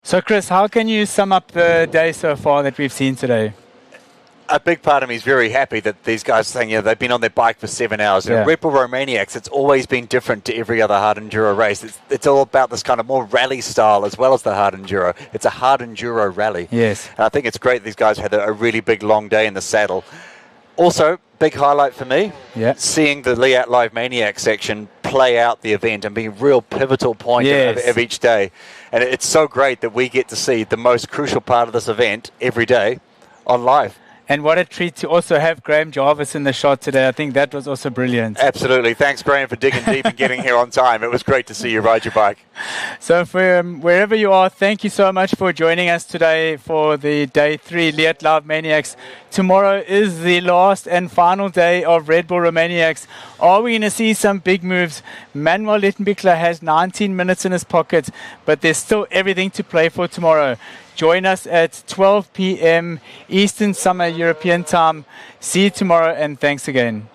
So Chris, how can you sum up the day so far that we've seen today? A big part of me is very happy that these guys saying, you know, they've been on their bike for 7 hours. Yeah. Red Bull Romaniacs, it's always been different to every other hard enduro race. It's all about this kind of more rally style as well as the hard enduro. It's a hard enduro rally. Yes. And I think it's great these guys had a really big long day in the saddle. Also, big highlight for me, seeing the Leatt LIVEmaniacs section play out the event and be a real pivotal point of each day. And it's so great that we get to see the most crucial part of this event every day on live. And what a treat to also have Graham Jarvis in the shot today. I think that was also brilliant. Absolutely. Thanks, Graham, for digging deep and getting here on time. It was great to see you ride your bike. So from wherever you are, thank you so much for joining us today for the Day 3 Leatt LIVEmaniacs. Tomorrow is the last and final day of Red Bull Romaniacs. Are we going to see some big moves? Manuel Littenbichler has 19 minutes in his pocket, but there's still everything to play for tomorrow. Join us at 12 p.m. Eastern Summer European Time. See you tomorrow, and thanks again.